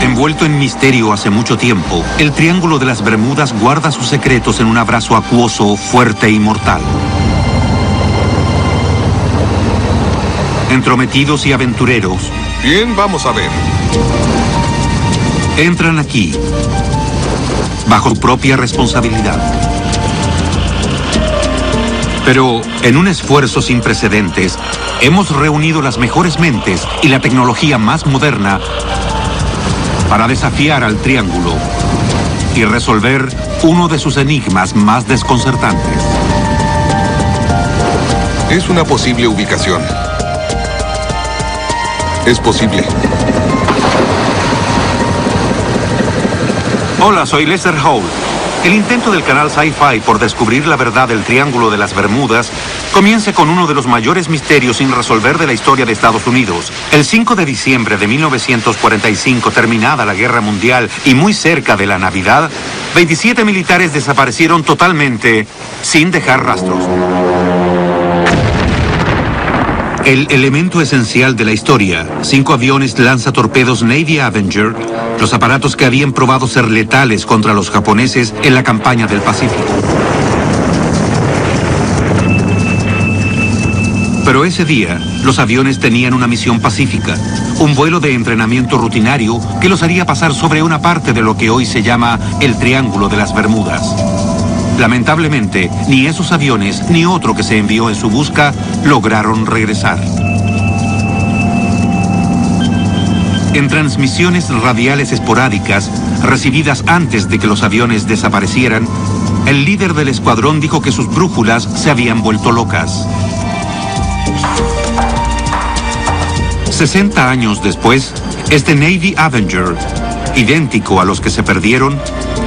Envuelto en misterio hace mucho tiempo, el Triángulo de las Bermudas guarda sus secretos en un abrazo acuoso, fuerte y mortal. Entrometidos y aventureros. Bien, vamos a ver. Entran aquí, bajo su propia responsabilidad. Pero, en un esfuerzo sin precedentes, hemos reunido las mejores mentes y la tecnología más moderna para desafiar al Triángulo y resolver uno de sus enigmas más desconcertantes. Es una posible ubicación. Es posible. Hola, soy Lester Holt. El intento del canal Sci-Fi por descubrir la verdad del Triángulo de las Bermudas comienza con uno de los mayores misterios sin resolver de la historia de Estados Unidos. El 5 de diciembre de 1945, terminada la Guerra Mundial y muy cerca de la Navidad, 27 militares desaparecieron totalmente sin dejar rastros. El elemento esencial de la historia, 5 aviones lanzatorpedos Navy Avenger, los aparatos que habían probado ser letales contra los japoneses en la campaña del Pacífico. Pero ese día, los aviones tenían una misión pacífica, un vuelo de entrenamiento rutinario que los haría pasar sobre una parte de lo que hoy se llama el Triángulo de las Bermudas. Lamentablemente, ni esos aviones ni otro que se envió en su busca lograron regresar. En transmisiones radiales esporádicas, recibidas antes de que los aviones desaparecieran, el líder del escuadrón dijo que sus brújulas se habían vuelto locas. 60 años después, este Navy Avenger, idéntico a los que se perdieron,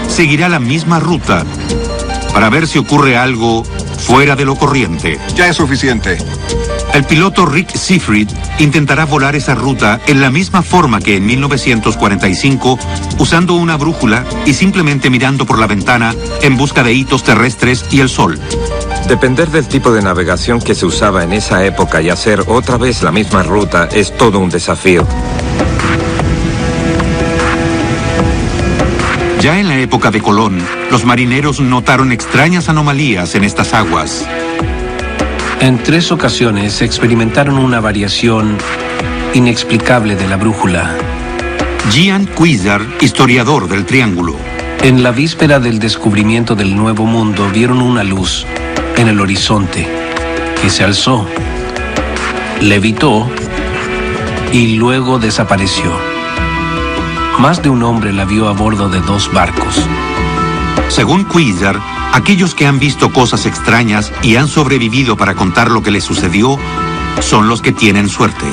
seguirá la misma ruta para ver si ocurre algo fuera de lo corriente. Ya es suficiente. El piloto Rick Seifried intentará volar esa ruta en la misma forma que en 1945, usando una brújula y simplemente mirando por la ventana en busca de hitos terrestres y el sol. Depender del tipo de navegación que se usaba en esa época y hacer otra vez la misma ruta es todo un desafío. Ya en la época de Colón, los marineros notaron extrañas anomalías en estas aguas. En 3 ocasiones experimentaron una variación inexplicable de la brújula. Gian Cuizar, historiador del Triángulo. En la víspera del descubrimiento del Nuevo Mundo vieron una luz en el horizonte que se alzó, levitó y luego desapareció. Más de un hombre la vio a bordo de 2 barcos. Según Cuizar, aquellos que han visto cosas extrañas y han sobrevivido para contar lo que les sucedió son los que tienen suerte.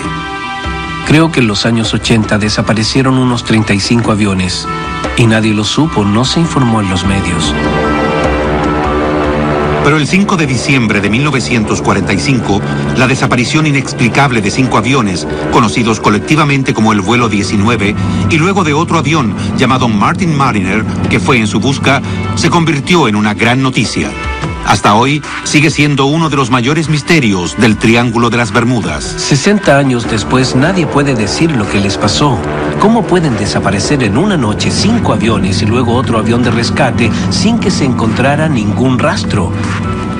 Creo que en los años 80 desaparecieron unos 35 aviones y nadie lo supo, no se informó en los medios. Pero el 5 de diciembre de 1945, la desaparición inexplicable de 5 aviones, conocidos colectivamente como el vuelo 19, y luego de otro avión llamado Martin Mariner, que fue en su busca, se convirtió en una gran noticia. Hasta hoy, sigue siendo uno de los mayores misterios del Triángulo de las Bermudas. 60 años después, nadie puede decir lo que les pasó. ¿Cómo pueden desaparecer en una noche 5 aviones y luego otro avión de rescate sin que se encontrara ningún rastro?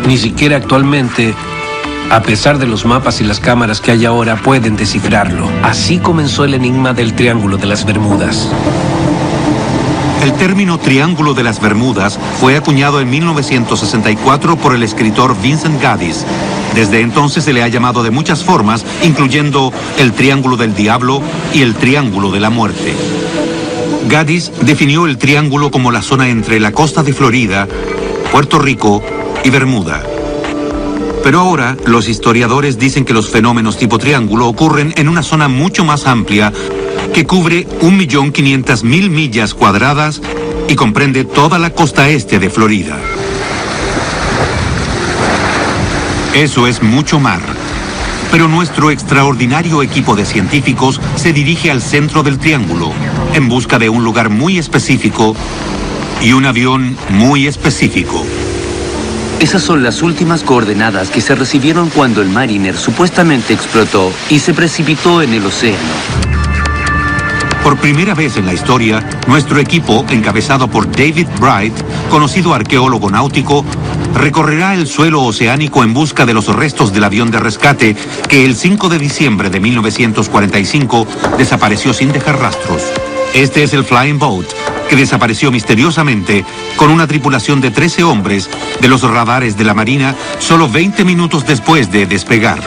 Ni siquiera actualmente, a pesar de los mapas y las cámaras que hay ahora, pueden descifrarlo. Así comenzó el enigma del Triángulo de las Bermudas. El término Triángulo de las Bermudas fue acuñado en 1964 por el escritor Vincent Gaddis. Desde entonces se le ha llamado de muchas formas, incluyendo el Triángulo del Diablo y el Triángulo de la Muerte. Gaddis definió el triángulo como la zona entre la costa de Florida, Puerto Rico y Bermuda. Pero ahora, los historiadores dicen que los fenómenos tipo triángulo ocurren en una zona mucho más amplia que cubre 1.500.000 millas cuadradas y comprende toda la costa este de Florida. Eso es mucho mar. Pero nuestro extraordinario equipo de científicos se dirige al centro del triángulo en busca de un lugar muy específico y un avión muy específico. Esas son las últimas coordenadas que se recibieron cuando el Mariner supuestamente explotó y se precipitó en el océano. Por primera vez en la historia, nuestro equipo, encabezado por David Bright, conocido arqueólogo náutico, recorrerá el suelo oceánico en busca de los restos del avión de rescate que el 5 de diciembre de 1945 desapareció sin dejar rastros. Este es el Flying Boat, que desapareció misteriosamente con una tripulación de 13 hombres de los radares de la Marina solo 20 minutos después de despegar.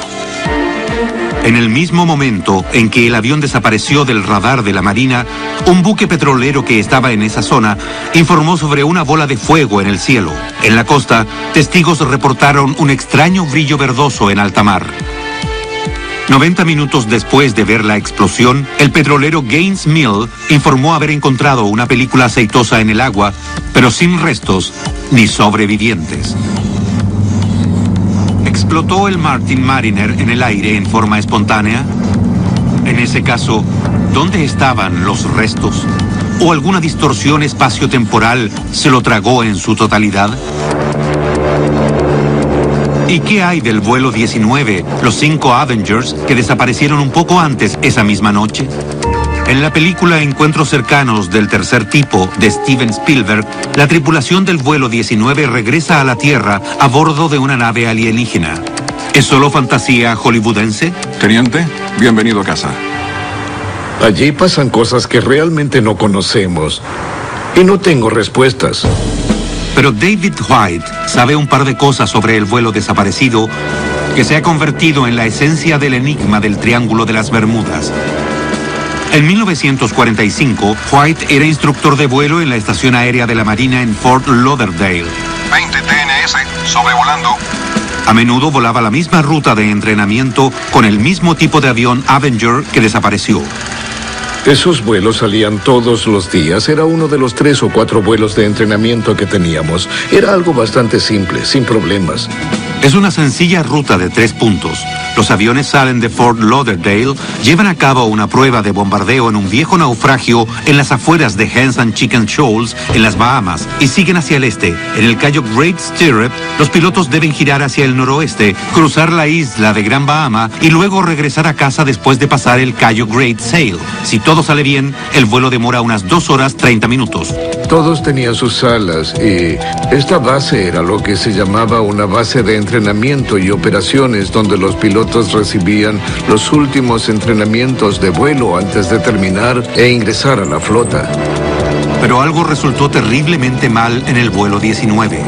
En el mismo momento en que el avión desapareció del radar de la Marina, un buque petrolero que estaba en esa zona informó sobre una bola de fuego en el cielo. En la costa, testigos reportaron un extraño brillo verdoso en alta mar. 90 minutos después de ver la explosión, el petrolero Gaines Mill informó haber encontrado una película aceitosa en el agua, pero sin restos ni sobrevivientes. ¿Explotó el Martin Mariner en el aire en forma espontánea? En ese caso, ¿dónde estaban los restos? ¿O alguna distorsión espaciotemporal se lo tragó en su totalidad? ¿Y qué hay del vuelo 19, los 5 Avengers, que desaparecieron un poco antes esa misma noche? En la película Encuentros cercanos del tercer tipo de Steven Spielberg, la tripulación del vuelo 19 regresa a la Tierra a bordo de una nave alienígena. ¿Es solo fantasía hollywoodense? Teniente, bienvenido a casa. Allí pasan cosas que realmente no conocemos. Y no tengo respuestas. Pero David White sabe un par de cosas sobre el vuelo desaparecido que se ha convertido en la esencia del enigma del Triángulo de las Bermudas. En 1945, White era instructor de vuelo en la estación aérea de la Marina en Fort Lauderdale. 20 TNS, sobrevolando. A menudo volaba la misma ruta de entrenamiento con el mismo tipo de avión Avenger que desapareció. Esos vuelos salían todos los días. Era uno de los 3 o 4 vuelos de entrenamiento que teníamos. Era algo bastante simple, sin problemas. Es una sencilla ruta de 3 puntos. Los aviones salen de Fort Lauderdale, llevan a cabo una prueba de bombardeo en un viejo naufragio en las afueras de Hens and Chicken Shoals, en las Bahamas, y siguen hacia el este. En el Cayo Great Stirrup, los pilotos deben girar hacia el noroeste, cruzar la isla de Gran Bahama y luego regresar a casa después de pasar el Cayo Great Sail. Si todo sale bien, el vuelo demora unas 2 horas 30 minutos. Todos tenían sus salas y esta base era lo que se llamaba una base de entrenamiento y operaciones donde los pilotos recibían los últimos entrenamientos de vuelo antes de terminar e ingresar a la flota. Pero algo resultó terriblemente mal en el vuelo 19.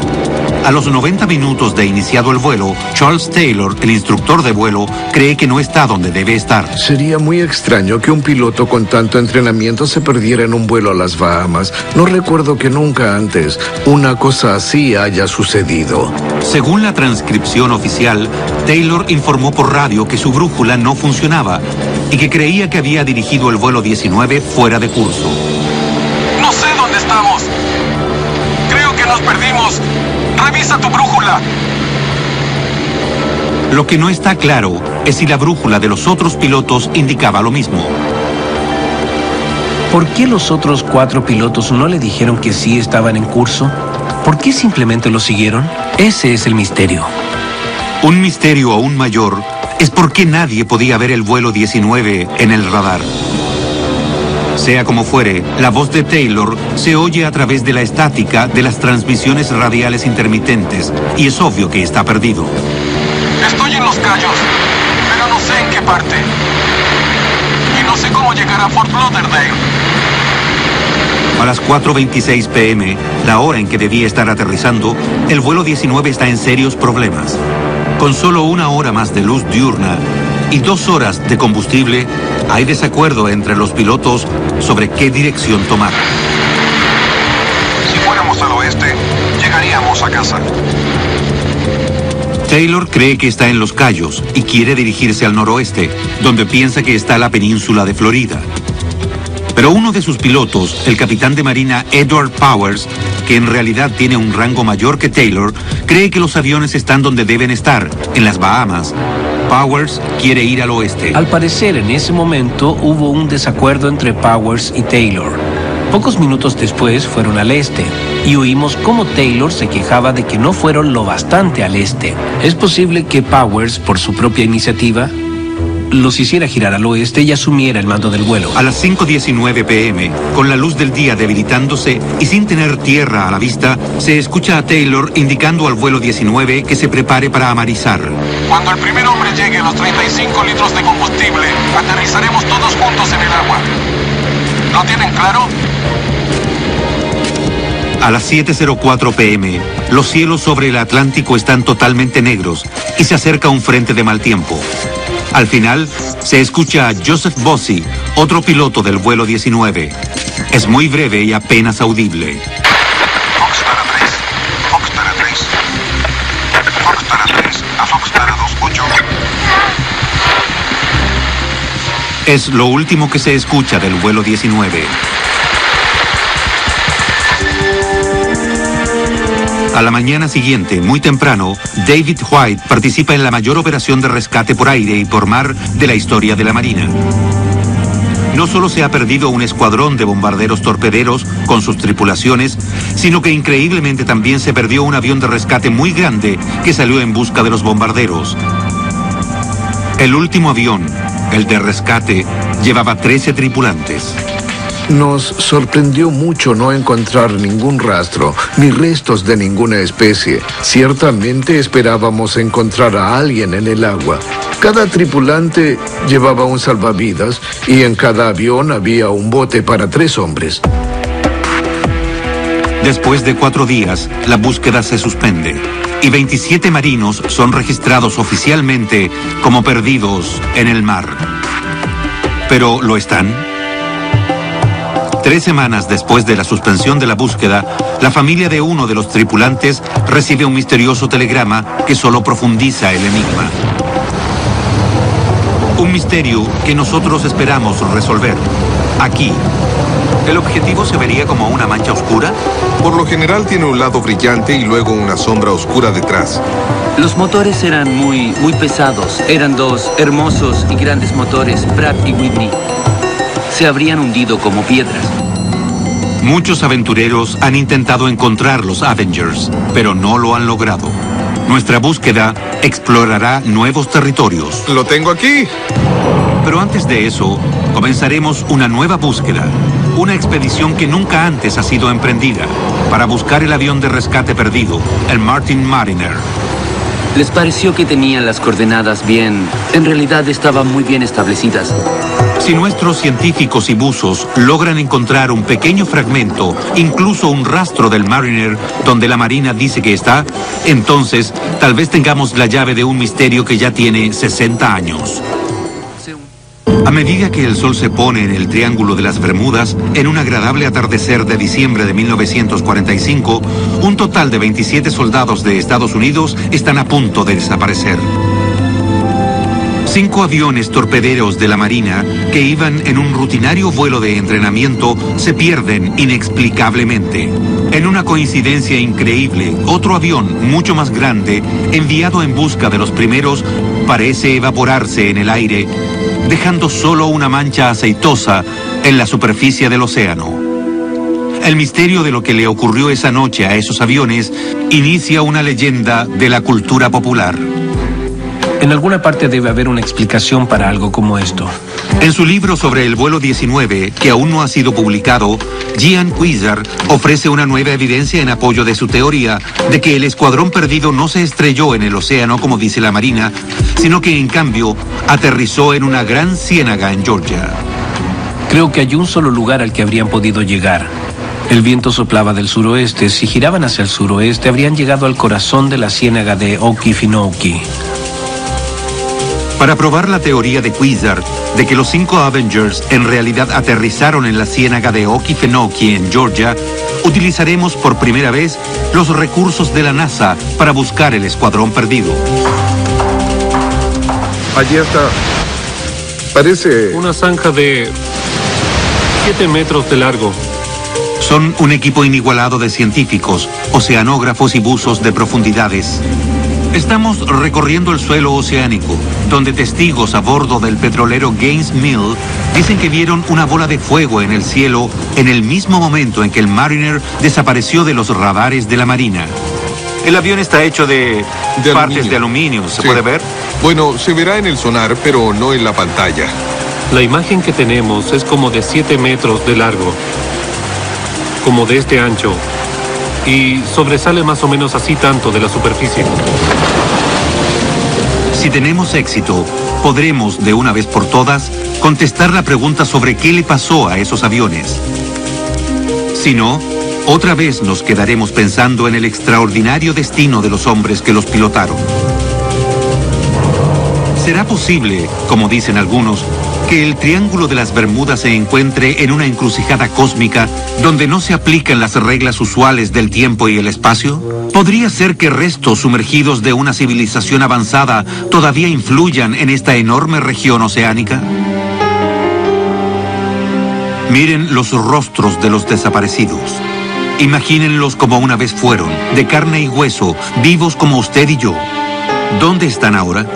A los 90 minutos de iniciado el vuelo, Charles Taylor, el instructor de vuelo, cree que no está donde debe estar. Sería muy extraño que un piloto con tanto entrenamiento se perdiera en un vuelo a las Bahamas. No recuerdo que nunca antes una cosa así haya sucedido. Según la transcripción oficial, Taylor informó por radio que su brújula no funcionaba y que creía que había dirigido el vuelo 19 fuera de curso. No sé dónde estamos. Creo que nos perdimos. Revisa tu brújula. Lo que no está claro es si la brújula de los otros pilotos indicaba lo mismo. ¿Por qué los otros 4 pilotos no le dijeron que sí estaban en curso? ¿Por qué simplemente lo siguieron? Ese es el misterio. Un misterio aún mayor es por qué nadie podía ver el vuelo 19 en el radar. Sea como fuere, la voz de Taylor se oye a través de la estática de las transmisiones radiales intermitentes y es obvio que está perdido. Estoy en Los Cayos, pero no sé en qué parte. Y no sé cómo llegar a Fort Lauderdale. A las 4:26 p.m., la hora en que debía estar aterrizando, el vuelo 19 está en serios problemas. Con solo 1 hora más de luz diurna y 2 horas de combustible, hay desacuerdo entre los pilotos sobre qué dirección tomar. Si fuéramos al oeste, llegaríamos a casa. Taylor cree que está en Los Cayos y quiere dirigirse al noroeste, donde piensa que está la península de Florida. Pero uno de sus pilotos, el capitán de marina Edward Powers, que en realidad tiene un rango mayor que Taylor, cree que los aviones están donde deben estar, en las Bahamas. Powers quiere ir al oeste. Al parecer, en ese momento hubo un desacuerdo entre Powers y Taylor. Pocos minutos después fueron al este y oímos cómo Taylor se quejaba de que no fueron lo bastante al este. ¿Es posible que Powers, por su propia iniciativa, los hiciera girar al oeste y asumiera el mando del vuelo. A las 5:19 p.m., con la luz del día debilitándose y sin tener tierra a la vista, se escucha a Taylor indicando al vuelo 19 que se prepare para amarizar. Cuando el primer hombre llegue a los 35 litros de combustible, aterrizaremos todos juntos en el agua. ¿Lo tienen claro? A las 7:04 p.m., los cielos sobre el Atlántico están totalmente negros y se acerca un frente de mal tiempo. Al final, se escucha a Joseph Bossy, otro piloto del vuelo 19. Es muy breve y apenas audible. Foxtrot a 3. Foxtrot a 3. Foxtrot a 3. A Foxtrot a 28. Es lo último que se escucha del vuelo 19. A la mañana siguiente, muy temprano, David White participa en la mayor operación de rescate por aire y por mar de la historia de la Marina. No solo se ha perdido un escuadrón de bombarderos torpederos con sus tripulaciones, sino que increíblemente también se perdió un avión de rescate muy grande que salió en busca de los bombarderos. El último avión, el de rescate, llevaba 13 tripulantes. Nos sorprendió mucho no encontrar ningún rastro, ni restos de ninguna especie. Ciertamente esperábamos encontrar a alguien en el agua. Cada tripulante llevaba un salvavidas y en cada avión había un bote para 3 hombres. Después de 4 días, la búsqueda se suspende y 27 marinos son registrados oficialmente como perdidos en el mar. ¿Pero lo están? 3 semanas después de la suspensión de la búsqueda, la familia de uno de los tripulantes recibe un misterioso telegrama que solo profundiza el enigma. Un misterio que nosotros esperamos resolver. Aquí. ¿El objetivo se vería como una mancha oscura? Por lo general tiene un lado brillante y luego una sombra oscura detrás. Los motores eran muy pesados. Eran 2 hermosos y grandes motores, Pratt y Whitney. Se habrían hundido como piedras. Muchos aventureros han intentado encontrar los Avengers, pero no lo han logrado. Nuestra búsqueda explorará nuevos territorios. ¡Lo tengo aquí! Pero antes de eso, comenzaremos una nueva búsqueda. Una expedición que nunca antes ha sido emprendida para buscar el avión de rescate perdido, el Martin Mariner. Les pareció que tenían las coordenadas bien. En realidad estaban muy bien establecidas. Si nuestros científicos y buzos logran encontrar un pequeño fragmento, incluso un rastro del Mariner donde la Marina dice que está, entonces tal vez tengamos la llave de un misterio que ya tiene 60 años. A medida que el sol se pone en el Triángulo de las Bermudas, en un agradable atardecer de diciembre de 1945, un total de 27 soldados de Estados Unidos están a punto de desaparecer. 5 aviones torpederos de la Marina que iban en un rutinario vuelo de entrenamiento se pierden inexplicablemente. En una coincidencia increíble, otro avión mucho más grande, enviado en busca de los primeros, parece evaporarse en el aire, dejando solo una mancha aceitosa en la superficie del océano. El misterio de lo que le ocurrió esa noche a esos aviones inicia una leyenda de la cultura popular. En alguna parte debe haber una explicación para algo como esto. En su libro sobre el vuelo 19, que aún no ha sido publicado, Gian Cuizar ofrece una nueva evidencia en apoyo de su teoría de que el escuadrón perdido no se estrelló en el océano como dice la Marina, sino que en cambio aterrizó en una gran ciénaga en Georgia. Creo que hay un solo lugar al que habrían podido llegar. El viento soplaba del suroeste. Si giraban hacia el suroeste, habrían llegado al corazón de la ciénaga de Okefenokee. Para probar la teoría de Cuizar de que los 5 Avengers en realidad aterrizaron en la ciénaga de Okefenokee en Georgia, utilizaremos por primera vez los recursos de la NASA para buscar el escuadrón perdido. Allí está. Parece... una zanja de 7 metros de largo. Son un equipo inigualado de científicos, oceanógrafos y buzos de profundidades. Estamos recorriendo el suelo oceánico, donde testigos a bordo del petrolero Gaines Mill dicen que vieron una bola de fuego en el cielo en el mismo momento en que el Mariner desapareció de los radares de la Marina. El avión está hecho de partes de aluminio, ¿se puede ver? Bueno, se verá en el sonar, pero no en la pantalla. La imagen que tenemos es como de 7 metros de largo, como de este ancho, y sobresale más o menos así tanto de la superficie. Si tenemos éxito, podremos, de una vez por todas, contestar la pregunta sobre qué le pasó a esos aviones. Si no, otra vez nos quedaremos pensando en el extraordinario destino de los hombres que los pilotaron. ¿Será posible, como dicen algunos, que el Triángulo de las Bermudas se encuentre en una encrucijada cósmica donde no se aplican las reglas usuales del tiempo y el espacio? ¿Podría ser que restos sumergidos de una civilización avanzada todavía influyan en esta enorme región oceánica? Miren los rostros de los desaparecidos. Imagínenlos como una vez fueron, de carne y hueso, vivos como usted y yo. ¿Dónde están ahora?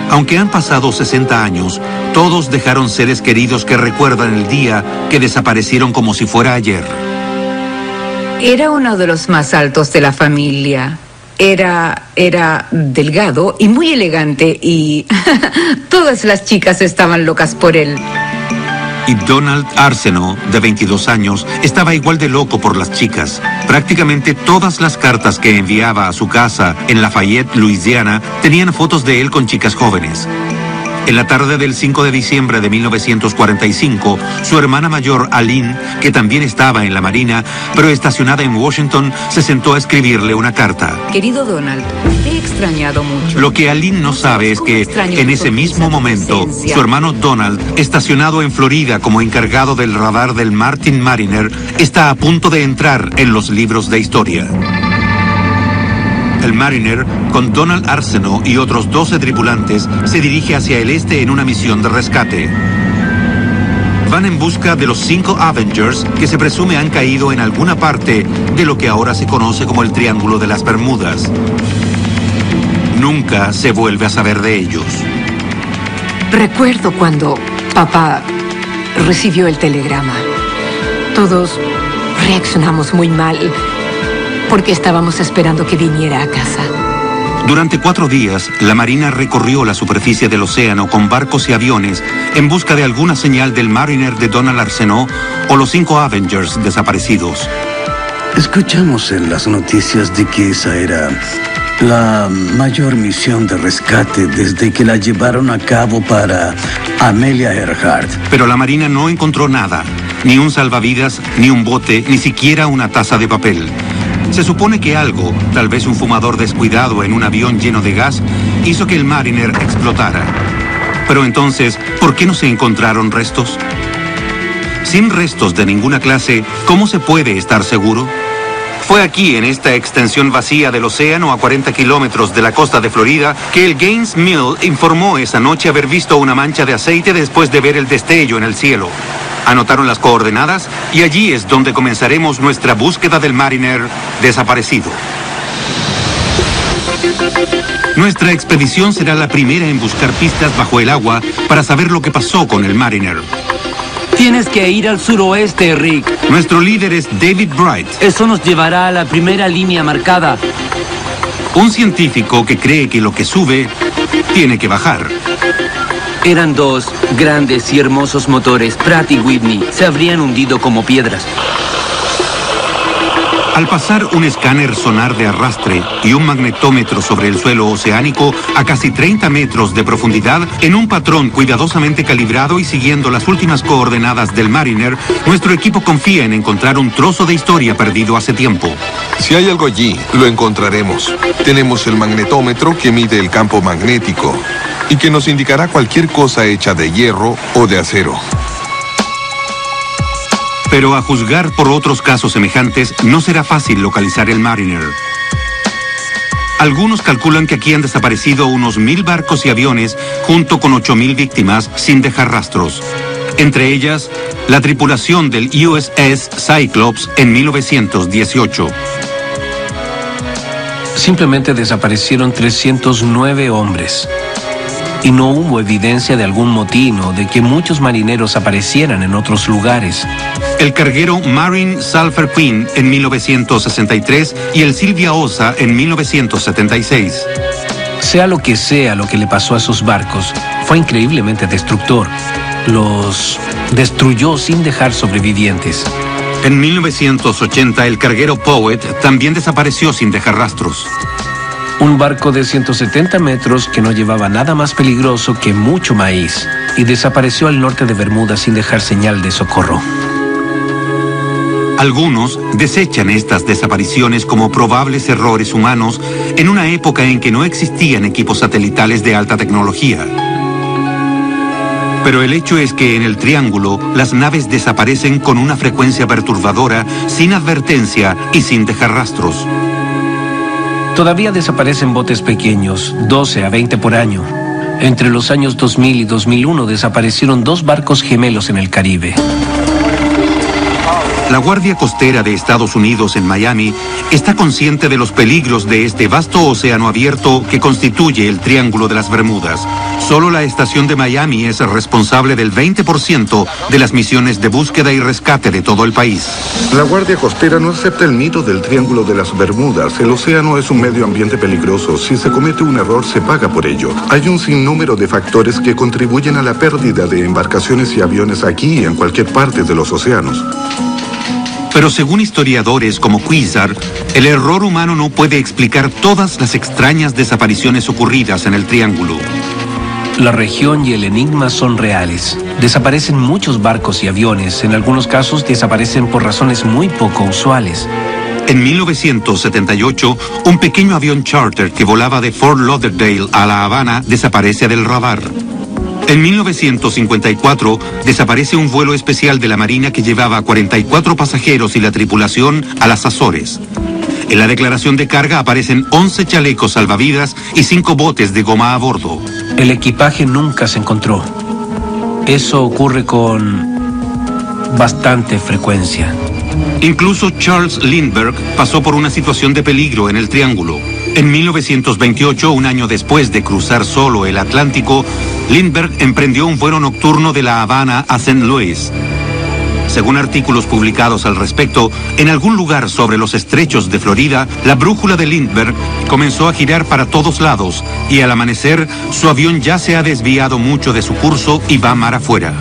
Aunque han pasado 60 años, todos dejaron seres queridos que recuerdan el día que desaparecieron como si fuera ayer. Era uno de los más altos de la familia. Era delgado y muy elegante y todas las chicas estaban locas por él. Y Donald Arsenault, de 22 años, estaba igual de loco por las chicas. Prácticamente todas las cartas que enviaba a su casa en Lafayette, Luisiana, tenían fotos de él con chicas jóvenes. En la tarde del 5 de diciembre de 1945, su hermana mayor, Aline, que también estaba en la Marina, pero estacionada en Washington, se sentó a escribirle una carta. Querido Donald, te he extrañado mucho. Lo que Aline no sabe es que, en ese mismo momento, su hermano Donald, estacionado en Florida como encargado del radar del Martin Mariner, está a punto de entrar en los libros de historia. El Mariner, con Donald Arsenault y otros 12 tripulantes, se dirige hacia el este en una misión de rescate. Van en busca de los 5 Avengers que se presume han caído en alguna parte de lo que ahora se conoce como el Triángulo de las Bermudas. Nunca se vuelve a saber de ellos. Recuerdo cuando papá recibió el telegrama. Todos reaccionamos muy mal, porque estábamos esperando que viniera a casa. Durante 4 días, la Marina recorrió la superficie del océano con barcos y aviones en busca de alguna señal del Mariner de Donald Arsenault o los 5 Avengers desaparecidos. Escuchamos en las noticias de que esa era la mayor misión de rescate desde que la llevaron a cabo para Amelia Earhart. Pero la Marina no encontró nada, ni un salvavidas, ni un bote, ni siquiera una taza de papel. Se supone que algo, tal vez un fumador descuidado en un avión lleno de gas, hizo que el Mariner explotara. Pero entonces, ¿por qué no se encontraron restos? Sin restos de ninguna clase, ¿cómo se puede estar seguro? Fue aquí, en esta extensión vacía del océano a 40 kilómetros de la costa de Florida, que el Gaines Mill informó esa noche haber visto una mancha de aceite después de ver el destello en el cielo. Anotaron las coordenadas y allí es donde comenzaremos nuestra búsqueda del Mariner desaparecido. Nuestra expedición será la primera en buscar pistas bajo el agua para saber lo que pasó con el Mariner. Tienes que ir al suroeste, Rick. Nuestro líder es David Bright. Eso nos llevará a la primera línea marcada. Un científico que cree que lo que sube tiene que bajar. Eran 2 grandes y hermosos motores, Pratt y Whitney. Se habrían hundido como piedras. Al pasar un escáner sonar de arrastre y un magnetómetro sobre el suelo oceánico a casi 30 metros de profundidad, en un patrón cuidadosamente calibrado y siguiendo las últimas coordenadas del Mariner, nuestro equipo confía en encontrar un trozo de historia perdido hace tiempo. Si hay algo allí, lo encontraremos. Tenemos el magnetómetro que mide el campo magnético y que nos indicará cualquier cosa hecha de hierro o de acero. Pero a juzgar por otros casos semejantes, no será fácil localizar el Mariner. Algunos calculan que aquí han desaparecido unos 1000 barcos y aviones, junto con 8000 víctimas, sin dejar rastros. Entre ellas, la tripulación del USS Cyclops en 1918. Simplemente desaparecieron 309 hombres. Y no hubo evidencia de algún motín o de que muchos marineros aparecieran en otros lugares. El carguero Marine Sulphur Queen en 1963 y el Silvia Osa en 1976. Sea lo que le pasó a esos barcos, fue increíblemente destructor. Los destruyó sin dejar sobrevivientes. En 1980, el carguero Poet también desapareció sin dejar rastros. Un barco de 170 metros que no llevaba nada más peligroso que mucho maíz y desapareció al norte de Bermuda sin dejar señal de socorro. Algunos desechan estas desapariciones como probables errores humanos en una época en que no existían equipos satelitales de alta tecnología. Pero el hecho es que en el Triángulo las naves desaparecen con una frecuencia perturbadora, sin advertencia y sin dejar rastros. Todavía desaparecen botes pequeños, 12 a 20 por año. Entre los años 2000 y 2001 desaparecieron 2 barcos gemelos en el Caribe. La Guardia Costera de Estados Unidos en Miami está consciente de los peligros de este vasto océano abierto que constituye el Triángulo de las Bermudas. Solo la estación de Miami es responsable del 20% de las misiones de búsqueda y rescate de todo el país. La Guardia Costera no acepta el mito del Triángulo de las Bermudas. El océano es un medio ambiente peligroso. Si se comete un error, se paga por ello. Hay un sinnúmero de factores que contribuyen a la pérdida de embarcaciones y aviones aquí y en cualquier parte de los océanos. Pero según historiadores como Cuizar, el error humano no puede explicar todas las extrañas desapariciones ocurridas en el Triángulo. La región y el enigma son reales. Desaparecen muchos barcos y aviones. En algunos casos desaparecen por razones muy poco usuales. En 1978, un pequeño avión charter que volaba de Fort Lauderdale a La Habana desaparece del radar. En 1954, desaparece un vuelo especial de la Marina que llevaba a 44 pasajeros y la tripulación a las Azores. En la declaración de carga aparecen 11 chalecos salvavidas y 5 botes de goma a bordo. El equipaje nunca se encontró. Eso ocurre con bastante frecuencia. Incluso Charles Lindbergh pasó por una situación de peligro en el Triángulo. En 1928, un año después de cruzar solo el Atlántico, Lindbergh emprendió un vuelo nocturno de La Habana a St. Louis. Según artículos publicados al respecto, en algún lugar sobre los estrechos de Florida, la brújula de Lindbergh comenzó a girar para todos lados y al amanecer, su avión ya se ha desviado mucho de su curso y va mar afuera.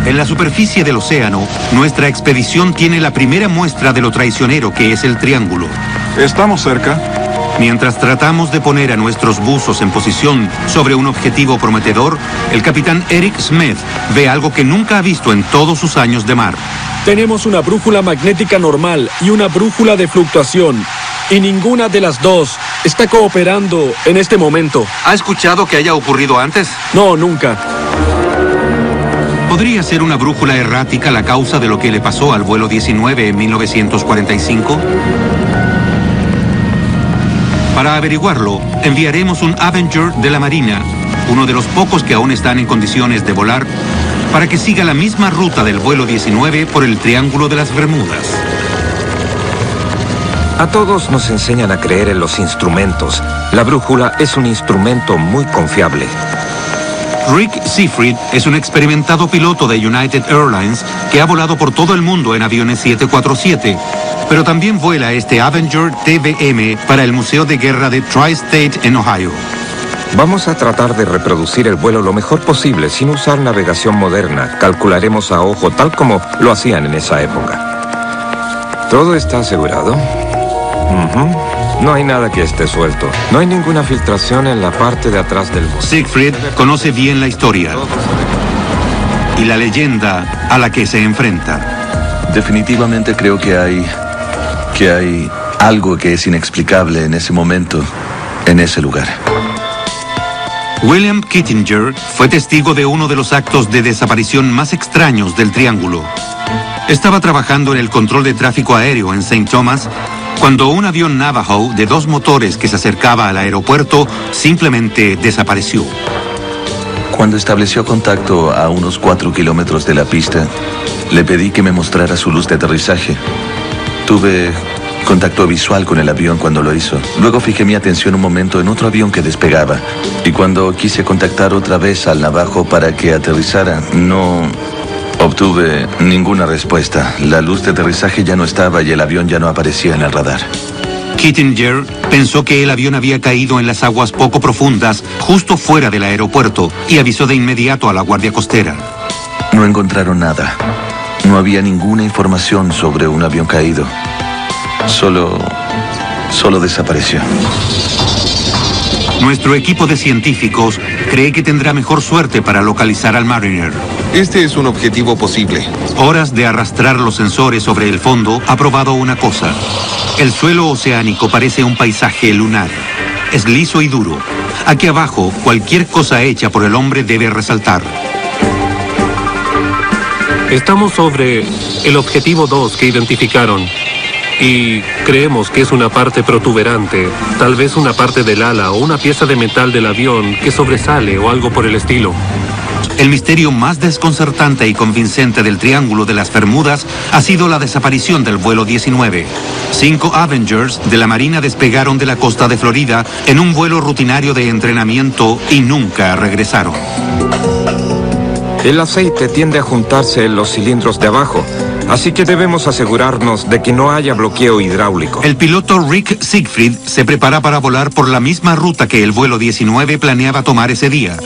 En la superficie del océano, nuestra expedición tiene la primera muestra de lo traicionero que es el Triángulo. Estamos cerca. Mientras tratamos de poner a nuestros buzos en posición sobre un objetivo prometedor, el capitán Eric Smith ve algo que nunca ha visto en todos sus años de mar. Tenemos una brújula magnética normal y una brújula de fluctuación. Y ninguna de las dos está cooperando en este momento. ¿Ha escuchado que haya ocurrido antes? No, nunca. ¿Podría ser una brújula errática la causa de lo que le pasó al vuelo 19 en 1945? Para averiguarlo, enviaremos un Avenger de la Marina, uno de los pocos que aún están en condiciones de volar, para que siga la misma ruta del vuelo 19 por el Triángulo de las Bermudas. A todos nos enseñan a creer en los instrumentos. La brújula es un instrumento muy confiable. Rick Seafried es un experimentado piloto de United Airlines que ha volado por todo el mundo en aviones 747, pero también vuela este Avenger TBM para el Museo de Guerra de Tri-State en Ohio. Vamos a tratar de reproducir el vuelo lo mejor posible sin usar navegación moderna. Calcularemos a ojo tal como lo hacían en esa época. ¿Todo está asegurado? No hay nada que esté suelto. No hay ninguna filtración en la parte de atrás del bote. Siegfried conoce bien la historia y la leyenda a la que se enfrenta. Definitivamente creo que hay algo que es inexplicable en ese momento, en ese lugar. William Kittinger fue testigo de uno de los actos de desaparición más extraños del Triángulo. Estaba trabajando en el control de tráfico aéreo en St. Thomas cuando un avión Navajo de 2 motores que se acercaba al aeropuerto simplemente desapareció. Cuando estableció contacto a unos 4 kilómetros de la pista, le pedí que me mostrara su luz de aterrizaje. Tuve contacto visual con el avión cuando lo hizo. Luego fijé mi atención un momento en otro avión que despegaba. Y cuando quise contactar otra vez al Navajo para que aterrizara, no obtuve ninguna respuesta. La luz de aterrizaje ya no estaba y el avión ya no aparecía en el radar. Kittinger pensó que el avión había caído en las aguas poco profundas, justo fuera del aeropuerto, y avisó de inmediato a la Guardia Costera. No encontraron nada. No había ninguna información sobre un avión caído. Solo desapareció. Nuestro equipo de científicos cree que tendrá mejor suerte para localizar al Mariner. Este es un objetivo posible. Horas de arrastrar los sensores sobre el fondo ha probado una cosa. El suelo oceánico parece un paisaje lunar. Es liso y duro. Aquí abajo, cualquier cosa hecha por el hombre debe resaltar. Estamos sobre el objetivo 2 que identificaron. Y creemos que es una parte protuberante, tal vez una parte del ala o una pieza de metal del avión que sobresale o algo por el estilo. El misterio más desconcertante y convincente del Triángulo de las Bermudas ha sido la desaparición del vuelo 19. 5 Avengers de la Marina despegaron de la costa de Florida en un vuelo rutinario de entrenamiento y nunca regresaron. El aceite tiende a juntarse en los cilindros de abajo, así que debemos asegurarnos de que no haya bloqueo hidráulico. El piloto Rick Siegfried se prepara para volar por la misma ruta que el vuelo 19 planeaba tomar ese día.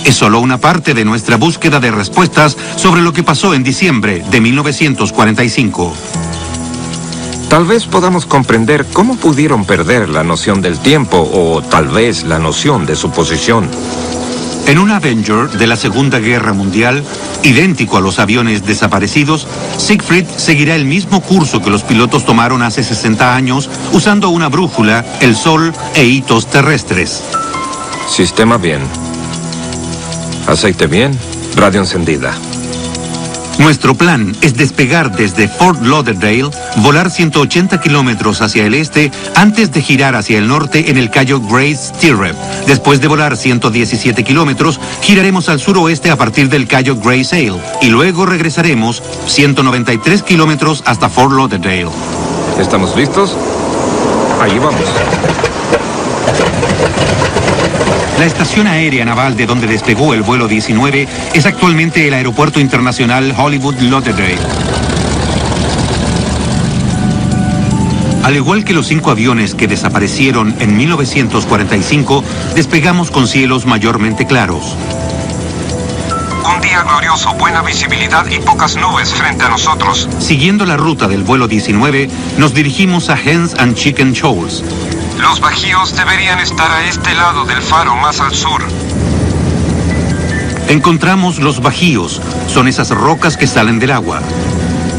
Es solo una parte de nuestra búsqueda de respuestas sobre lo que pasó en diciembre de 1945. Tal vez podamos comprender cómo pudieron perder la noción del tiempo o tal vez la noción de su posición. En un Avenger de la Segunda Guerra Mundial, idéntico a los aviones desaparecidos, Siegfried seguirá el mismo curso que los pilotos tomaron hace 60 años usando una brújula, el sol e hitos terrestres. Sistema bien. Aceite bien. Radio encendida. Nuestro plan es despegar desde Fort Lauderdale, volar 180 kilómetros hacia el este antes de girar hacia el norte en el Cayo Grace Stirrup. Después de volar 117 kilómetros, giraremos al suroeste a partir del Cayo Grace Sale y luego regresaremos 193 kilómetros hasta Fort Lauderdale. ¿Estamos listos? Ahí vamos. La estación aérea naval de donde despegó el vuelo 19 es actualmente el Aeropuerto Internacional Hollywood Lauderdale. Al igual que los 5 aviones que desaparecieron en 1945, despegamos con cielos mayormente claros. Un día glorioso, buena visibilidad y pocas nubes frente a nosotros. Siguiendo la ruta del vuelo 19, nos dirigimos a Hens and Chicken Shoals. Los bajíos deberían estar a este lado del faro, más al sur. Encontramos los bajíos. Son esas rocas que salen del agua.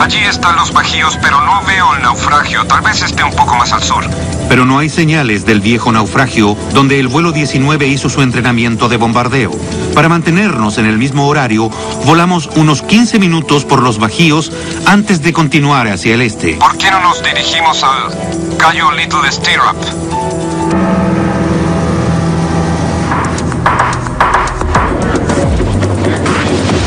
Allí están los bajíos, pero no veo el naufragio. Tal vez esté un poco más al sur. Pero no hay señales del viejo naufragio donde el vuelo 19 hizo su entrenamiento de bombardeo. Para mantenernos en el mismo horario, volamos unos 15 minutos por los bajíos antes de continuar hacia el este. ¿Por qué no nos dirigimos al Cayo Little Stirrup?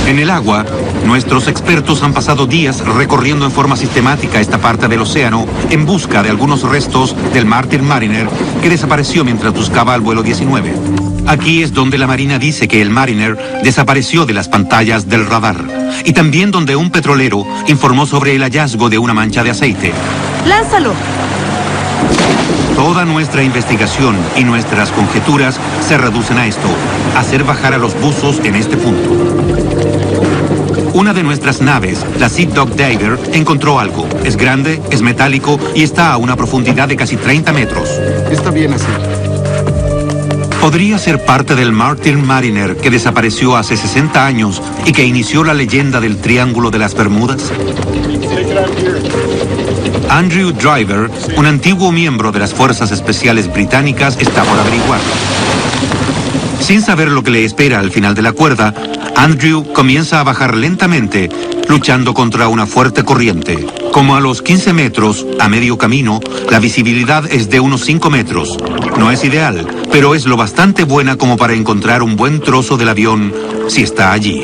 En el agua, nuestros expertos han pasado días recorriendo en forma sistemática esta parte del océano en busca de algunos restos del Martin Mariner que desapareció mientras buscaba al vuelo 19. Aquí es donde la Marina dice que el Mariner desapareció de las pantallas del radar y también donde un petrolero informó sobre el hallazgo de una mancha de aceite. ¡Lánzalo! Toda nuestra investigación y nuestras conjeturas se reducen a esto, hacer bajar a los buzos en este punto. Una de nuestras naves, la Sea Dog Diver, encontró algo. Es grande, es metálico y está a una profundidad de casi 30 metros. Está bien así. ¿Podría ser parte del Martin Mariner que desapareció hace 60 años y que inició la leyenda del Triángulo de las Bermudas? Andrew Driver, un antiguo miembro de las Fuerzas Especiales Británicas, está por averiguar. Sin saber lo que le espera al final de la cuerda, Andrew comienza a bajar lentamente, luchando contra una fuerte corriente. Como a los 15 metros, a medio camino, la visibilidad es de unos 5 metros. No es ideal, pero es lo bastante buena como para encontrar un buen trozo del avión si está allí.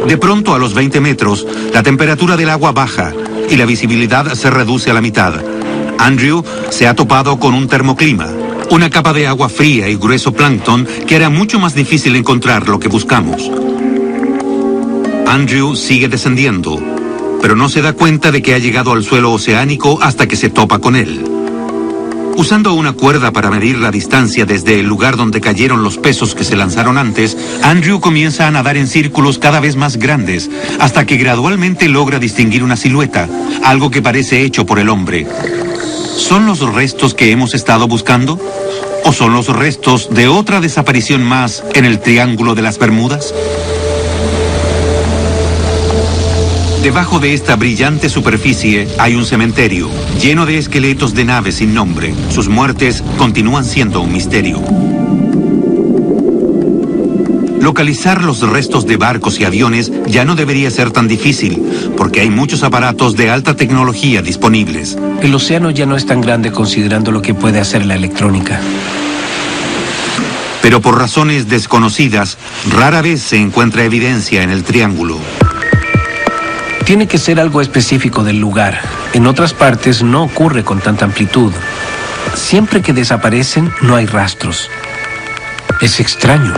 De pronto, a los 20 metros, la temperatura del agua baja y la visibilidad se reduce a la mitad. Andrew se ha topado con un termoclima, una capa de agua fría y grueso plancton que hará mucho más difícil encontrar lo que buscamos. Andrew sigue descendiendo, pero no se da cuenta de que ha llegado al suelo oceánico hasta que se topa con él. Usando una cuerda para medir la distancia desde el lugar donde cayeron los pesos que se lanzaron antes, Andrew comienza a nadar en círculos cada vez más grandes, hasta que gradualmente logra distinguir una silueta, algo que parece hecho por el hombre. ¿Son los restos que hemos estado buscando? ¿O son los restos de otra desaparición más en el Triángulo de las Bermudas? Debajo de esta brillante superficie hay un cementerio, lleno de esqueletos de naves sin nombre. Sus muertes continúan siendo un misterio. Localizar los restos de barcos y aviones ya no debería ser tan difícil, porque hay muchos aparatos de alta tecnología disponibles. El océano ya no es tan grande considerando lo que puede hacer la electrónica. Pero por razones desconocidas, rara vez se encuentra evidencia en el Triángulo. Tiene que ser algo específico del lugar. En otras partes no ocurre con tanta amplitud. Siempre que desaparecen, no hay rastros. Es extraño.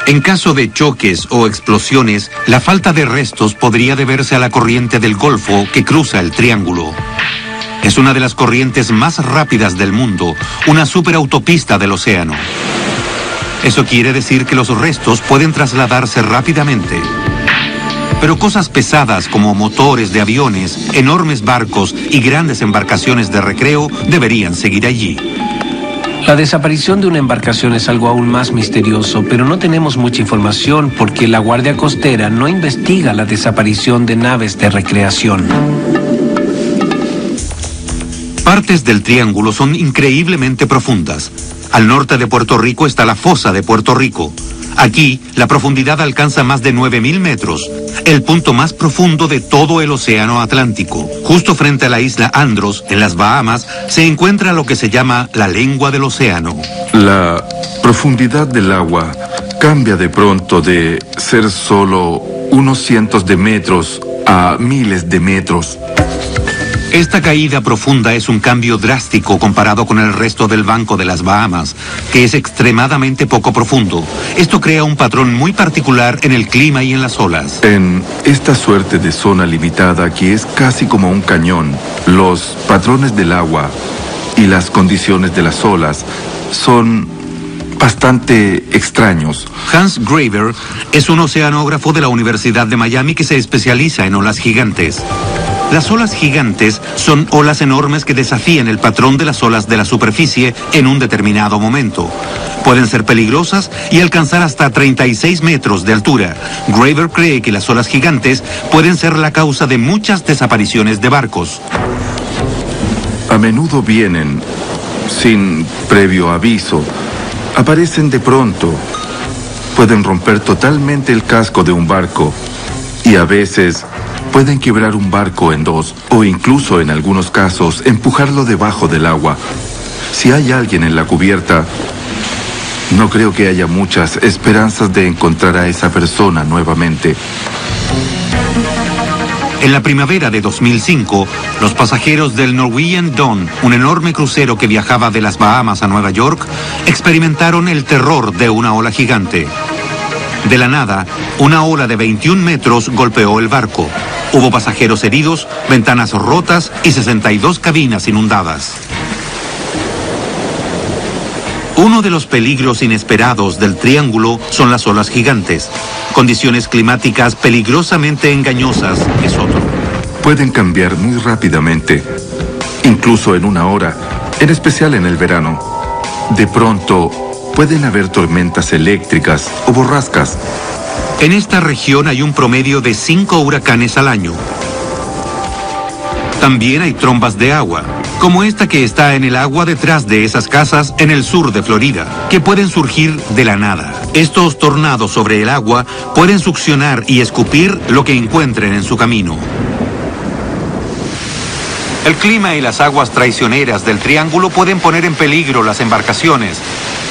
En caso de choques o explosiones, la falta de restos podría deberse a la corriente del Golfo que cruza el Triángulo. Es una de las corrientes más rápidas del mundo, una superautopista del océano. Eso quiere decir que los restos pueden trasladarse rápidamente. Pero cosas pesadas como motores de aviones, enormes barcos y grandes embarcaciones de recreo deberían seguir allí. La desaparición de una embarcación es algo aún más misterioso, pero no tenemos mucha información porque la Guardia Costera no investiga la desaparición de naves de recreación. Partes del Triángulo son increíblemente profundas. Al norte de Puerto Rico está la fosa de Puerto Rico. Aquí, la profundidad alcanza más de 9.000 metros, el punto más profundo de todo el océano Atlántico. Justo frente a la isla Andros, en las Bahamas, se encuentra lo que se llama la lengua del océano. La profundidad del agua cambia de pronto de ser solo unos cientos de metros a miles de metros. Esta caída profunda es un cambio drástico comparado con el resto del Banco de las Bahamas, que es extremadamente poco profundo. Esto crea un patrón muy particular en el clima y en las olas. En esta suerte de zona limitada que es casi como un cañón, los patrones del agua y las condiciones de las olas son bastante extraños. Hans Graver es un oceanógrafo de la Universidad de Miami que se especializa en olas gigantes. Las olas gigantes son olas enormes que desafían el patrón de las olas de la superficie en un determinado momento. Pueden ser peligrosas y alcanzar hasta 36 metros de altura. Graver cree que las olas gigantes pueden ser la causa de muchas desapariciones de barcos. A menudo vienen sin previo aviso. Aparecen de pronto. Pueden romper totalmente el casco de un barco y a veces pueden quebrar un barco en dos o incluso en algunos casos empujarlo debajo del agua. Si hay alguien en la cubierta, no creo que haya muchas esperanzas de encontrar a esa persona nuevamente. En la primavera de 2005, los pasajeros del Norwegian Dawn, un enorme crucero que viajaba de las Bahamas a Nueva York, experimentaron el terror de una ola gigante. De la nada, una ola de 21 metros golpeó el barco. Hubo pasajeros heridos, ventanas rotas y 62 cabinas inundadas. Uno de los peligros inesperados del Triángulo son las olas gigantes. Condiciones climáticas peligrosamente engañosas es otro. Pueden cambiar muy rápidamente, incluso en una hora, en especial en el verano. De pronto, pueden haber tormentas eléctricas o borrascas. En esta región hay un promedio de 5 huracanes al año. También hay trombas de agua, como esta que está en el agua detrás de esas casas en el sur de Florida, que pueden surgir de la nada. Estos tornados sobre el agua pueden succionar y escupir lo que encuentren en su camino. El clima y las aguas traicioneras del Triángulo pueden poner en peligro las embarcaciones,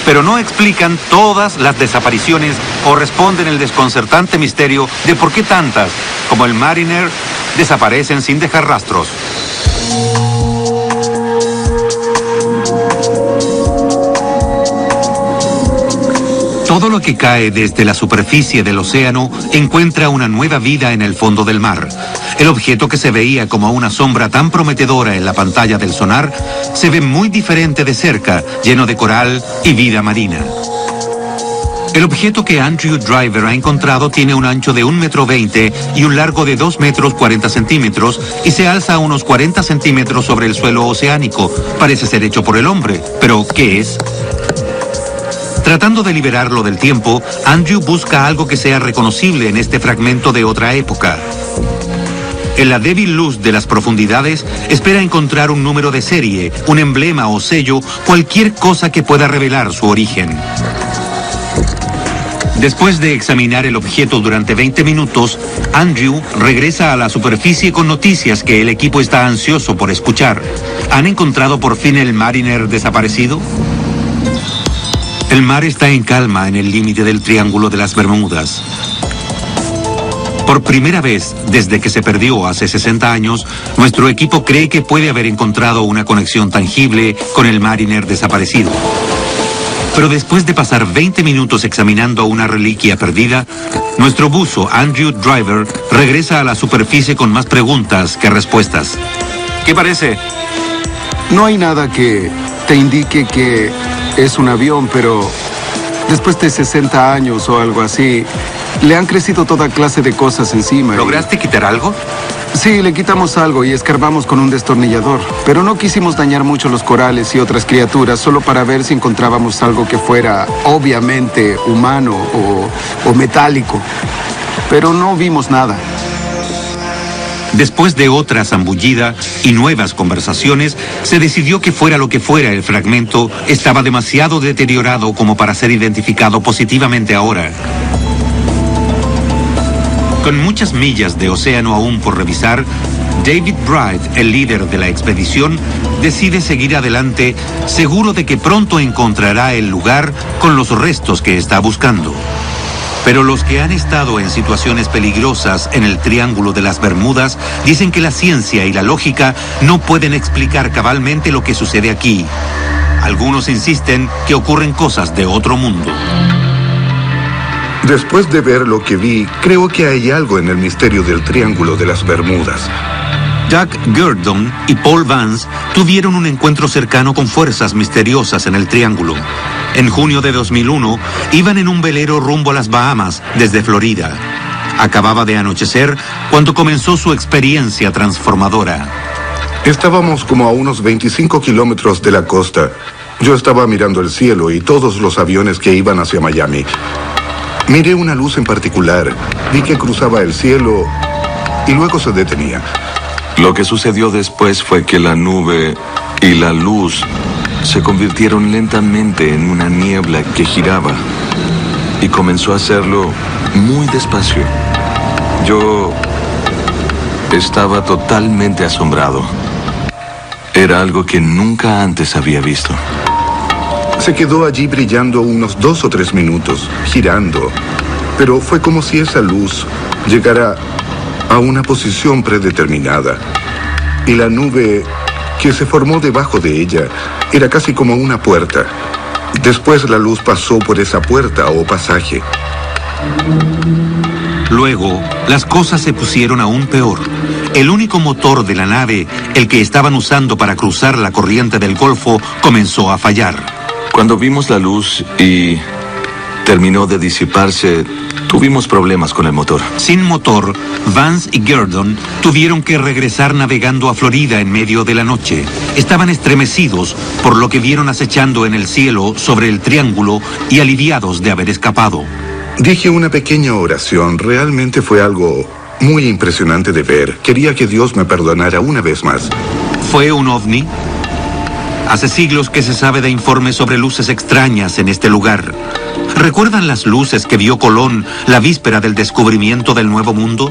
pero no explican todas las desapariciones o responden el desconcertante misterio de por qué tantas, como el Mariner, desaparecen sin dejar rastros. Todo lo que cae desde la superficie del océano encuentra una nueva vida en el fondo del mar. El objeto que se veía como una sombra tan prometedora en la pantalla del sonar se ve muy diferente de cerca, lleno de coral y vida marina. El objeto que Andrew Driver ha encontrado tiene un ancho de 1,20 m y un largo de 2,40 m y se alza a unos 40 centímetros sobre el suelo oceánico. Parece ser hecho por el hombre, pero ¿qué es? Tratando de liberarlo del tiempo, Andrew busca algo que sea reconocible en este fragmento de otra época. En la débil luz de las profundidades, espera encontrar un número de serie, un emblema o sello, cualquier cosa que pueda revelar su origen. Después de examinar el objeto durante 20 minutos, Andrew regresa a la superficie con noticias que el equipo está ansioso por escuchar. ¿Han encontrado por fin el Mariner desaparecido? El mar está en calma en el límite del Triángulo de las Bermudas. Por primera vez desde que se perdió hace 60 años, nuestro equipo cree que puede haber encontrado una conexión tangible con el Mariner desaparecido. Pero después de pasar 20 minutos examinando una reliquia perdida, nuestro buzo Andrew Driver regresa a la superficie con más preguntas que respuestas. ¿Qué parece? No hay nada que te indique que es un avión, pero después de 60 años o algo así, le han crecido toda clase de cosas encima. ¿Lograste quitar algo? Sí, le quitamos algo y escarbamos con un destornillador, pero no quisimos dañar mucho los corales y otras criaturas solo para ver si encontrábamos algo que fuera obviamente humano o metálico, pero no vimos nada. Después de otra zambullida y nuevas conversaciones, se decidió que fuera lo que fuera el fragmento, estaba demasiado deteriorado como para ser identificado positivamente ahora. Con muchas millas de océano aún por revisar, David Bright, el líder de la expedición, decide seguir adelante, seguro de que pronto encontrará el lugar con los restos que está buscando. Pero los que han estado en situaciones peligrosas en el Triángulo de las Bermudas dicen que la ciencia y la lógica no pueden explicar cabalmente lo que sucede aquí. Algunos insisten que ocurren cosas de otro mundo. Después de ver lo que vi, creo que hay algo en el misterio del Triángulo de las Bermudas. Jack Gurdon y Paul Vance tuvieron un encuentro cercano con fuerzas misteriosas en el Triángulo. En junio de 2001, iban en un velero rumbo a las Bahamas, desde Florida. Acababa de anochecer cuando comenzó su experiencia transformadora. Estábamos como a unos 25 kilómetros de la costa. Yo estaba mirando el cielo y todos los aviones que iban hacia Miami. Miré una luz en particular, vi que cruzaba el cielo y luego se detenía. Lo que sucedió después fue que la nube y la luz se convirtieron lentamente en una niebla que giraba y comenzó a hacerlo muy despacio. Yo estaba totalmente asombrado. Era algo que nunca antes había visto. Se quedó allí brillando unos 2 o 3 minutos, girando. Pero fue como si esa luz llegara a una posición predeterminada. Y la nube que se formó debajo de ella era casi como una puerta. Después la luz pasó por esa puerta o pasaje. Luego, las cosas se pusieron aún peor. El único motor de la nave, el que estaban usando para cruzar la corriente del Golfo, comenzó a fallar. Cuando vimos la luz y terminó de disiparse, tuvimos problemas con el motor. Sin motor, Vance y Gurdon tuvieron que regresar navegando a Florida en medio de la noche. Estaban estremecidos por lo que vieron acechando en el cielo sobre el Triángulo y aliviados de haber escapado. Dije una pequeña oración. Realmente fue algo muy impresionante de ver. Quería que Dios me perdonara una vez más. ¿Fue un ovni? Hace siglos que se sabe de informes sobre luces extrañas en este lugar. ¿Recuerdan las luces que vio Colón la víspera del descubrimiento del Nuevo Mundo?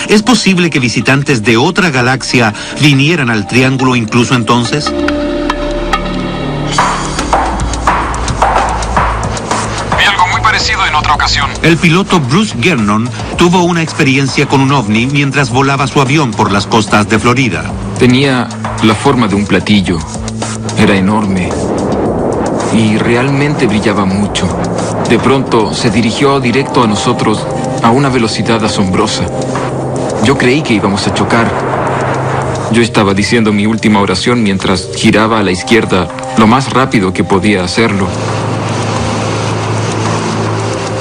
¿Es posible que visitantes de otra galaxia vinieran al Triángulo incluso entonces? Vi algo muy parecido en otra ocasión. El piloto Bruce Gernon tuvo una experiencia con un ovni mientras volaba su avión por las costas de Florida. Tenía la forma de un platillo. Era enorme y realmente brillaba mucho. De pronto se dirigió directo a nosotros a una velocidad asombrosa. Yo creí que íbamos a chocar. Yo estaba diciendo mi última oración mientras giraba a la izquierda lo más rápido que podía hacerlo.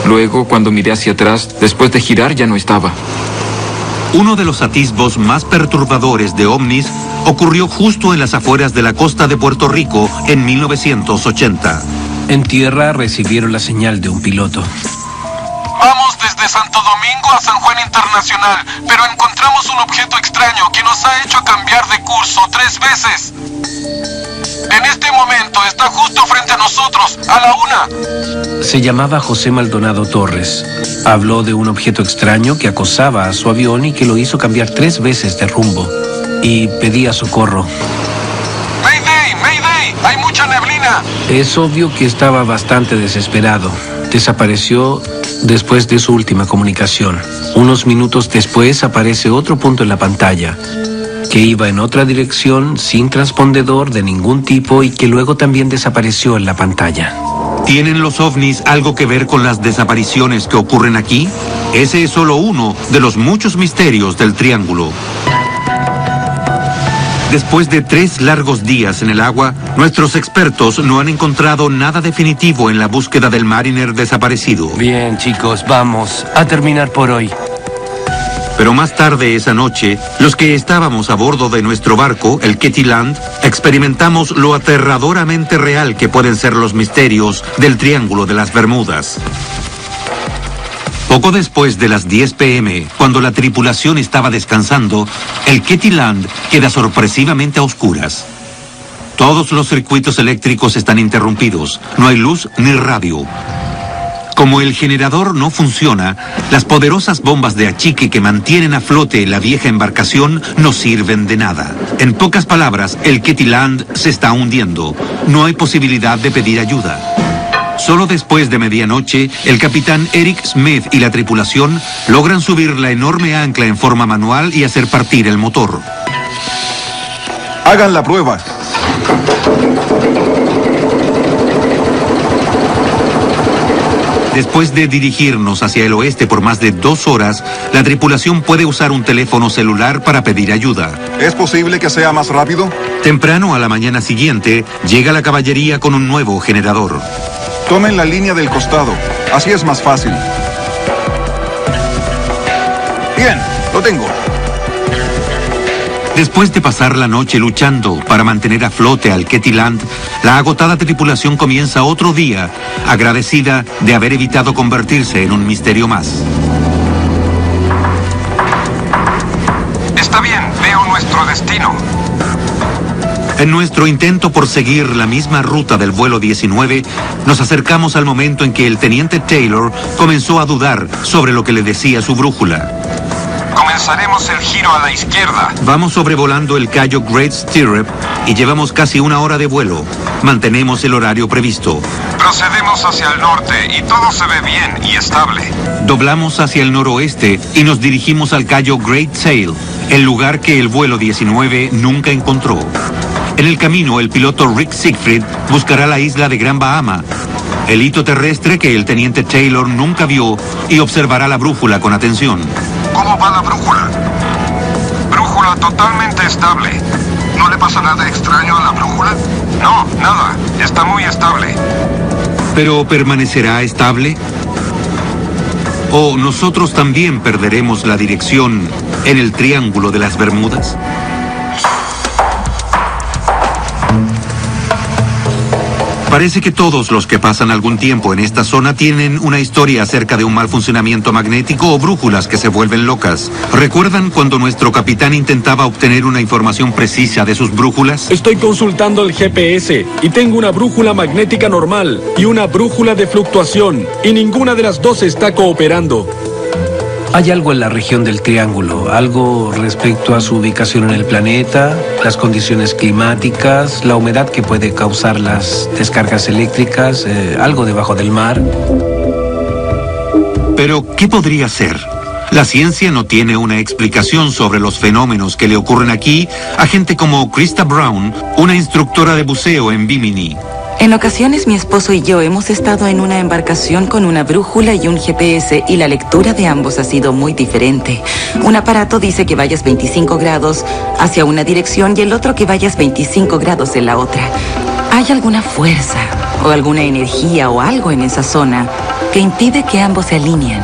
Luego, cuando miré hacia atrás, después de girar ya no estaba. Uno de los atisbos más perturbadores de ovnis ocurrió justo en las afueras de la costa de Puerto Rico en 1980. En tierra recibieron la señal de un piloto. Vamos desde Santo Domingo a San Juan Internacional, pero encontramos un objeto extraño que nos ha hecho cambiar de curso 3 veces. En este momento está justo frente a nosotros, a la 1. Se llamaba José Maldonado Torres. Habló de un objeto extraño que acosaba a su avión y que lo hizo cambiar 3 veces de rumbo. Y pedía socorro. ¡Mayday! ¡Mayday! ¡Hay mucha neblina! Es obvio que estaba bastante desesperado. Desapareció después de su última comunicación. Unos minutos después aparece otro punto en la pantalla, que iba en otra dirección sin transpondedor de ningún tipo y que luego también desapareció en la pantalla. ¿Tienen los ovnis algo que ver con las desapariciones que ocurren aquí? Ese es solo uno de los muchos misterios del Triángulo. Después de 3 largos días en el agua, nuestros expertos no han encontrado nada definitivo en la búsqueda del Mariner desaparecido. Bien, chicos, vamos a terminar por hoy. Pero más tarde esa noche, los que estábamos a bordo de nuestro barco, el Ketty Land, experimentamos lo aterradoramente real que pueden ser los misterios del Triángulo de las Bermudas. Poco después de las 10 p.m., cuando la tripulación estaba descansando, el Ketty Land queda sorpresivamente a oscuras. Todos los circuitos eléctricos están interrumpidos, no hay luz ni radio. Como el generador no funciona, las poderosas bombas de achique que mantienen a flote la vieja embarcación no sirven de nada. En pocas palabras, el Ketty Land se está hundiendo. No hay posibilidad de pedir ayuda. Solo después de medianoche, el capitán Eric Smith y la tripulación logran subir la enorme ancla en forma manual y hacer partir el motor. Hagan la prueba. Después de dirigirnos hacia el oeste por más de 2 horas, la tripulación puede usar un teléfono celular para pedir ayuda. ¿Es posible que sea más rápido? Temprano a la mañana siguiente, llega la caballería con un nuevo generador. Tomen la línea del costado. Así es más fácil. Bien, lo tengo. Después de pasar la noche luchando para mantener a flote al Ketty Land, la agotada tripulación comienza otro día, agradecida de haber evitado convertirse en un misterio más. Está bien, veo nuestro destino. En nuestro intento por seguir la misma ruta del vuelo 19, nos acercamos al momento en que el teniente Taylor comenzó a dudar sobre lo que le decía su brújula. Comenzaremos el giro a la izquierda. Vamos sobrevolando el Cayo Great Stirrup y llevamos casi 1 hora de vuelo. Mantenemos el horario previsto. Procedemos hacia el norte y todo se ve bien y estable. Doblamos hacia el noroeste y nos dirigimos al Cayo Great Sail, el lugar que el vuelo 19 nunca encontró. En el camino, el piloto Rick Siegfried buscará la isla de Gran Bahama, el hito terrestre que el teniente Taylor nunca vio, y observará la brújula con atención. ¿Cómo va la brújula? Brújula totalmente estable. ¿No le pasa nada extraño a la brújula? No, nada. Está muy estable. ¿Pero permanecerá estable? ¿O nosotros también perderemos la dirección en el Triángulo de las Bermudas? Parece que todos los que pasan algún tiempo en esta zona tienen una historia acerca de un mal funcionamiento magnético o brújulas que se vuelven locas. ¿Recuerdan cuando nuestro capitán intentaba obtener una información precisa de sus brújulas? Estoy consultando el GPS y tengo una brújula magnética normal y una brújula de fluctuación, y ninguna de las dos está cooperando. Hay algo en la región del Triángulo, algo respecto a su ubicación en el planeta, las condiciones climáticas, la humedad que puede causar las descargas eléctricas, algo debajo del mar. Pero, ¿qué podría ser? La ciencia no tiene una explicación sobre los fenómenos que le ocurren aquí a gente como Krista Brown, una instructora de buceo en Bimini. En ocasiones mi esposo y yo hemos estado en una embarcación con una brújula y un GPS y la lectura de ambos ha sido muy diferente. Un aparato dice que vayas 25 grados hacia una dirección y el otro que vayas 25 grados en la otra. ¿Hay alguna fuerza o alguna energía o algo en esa zona que impide que ambos se alineen?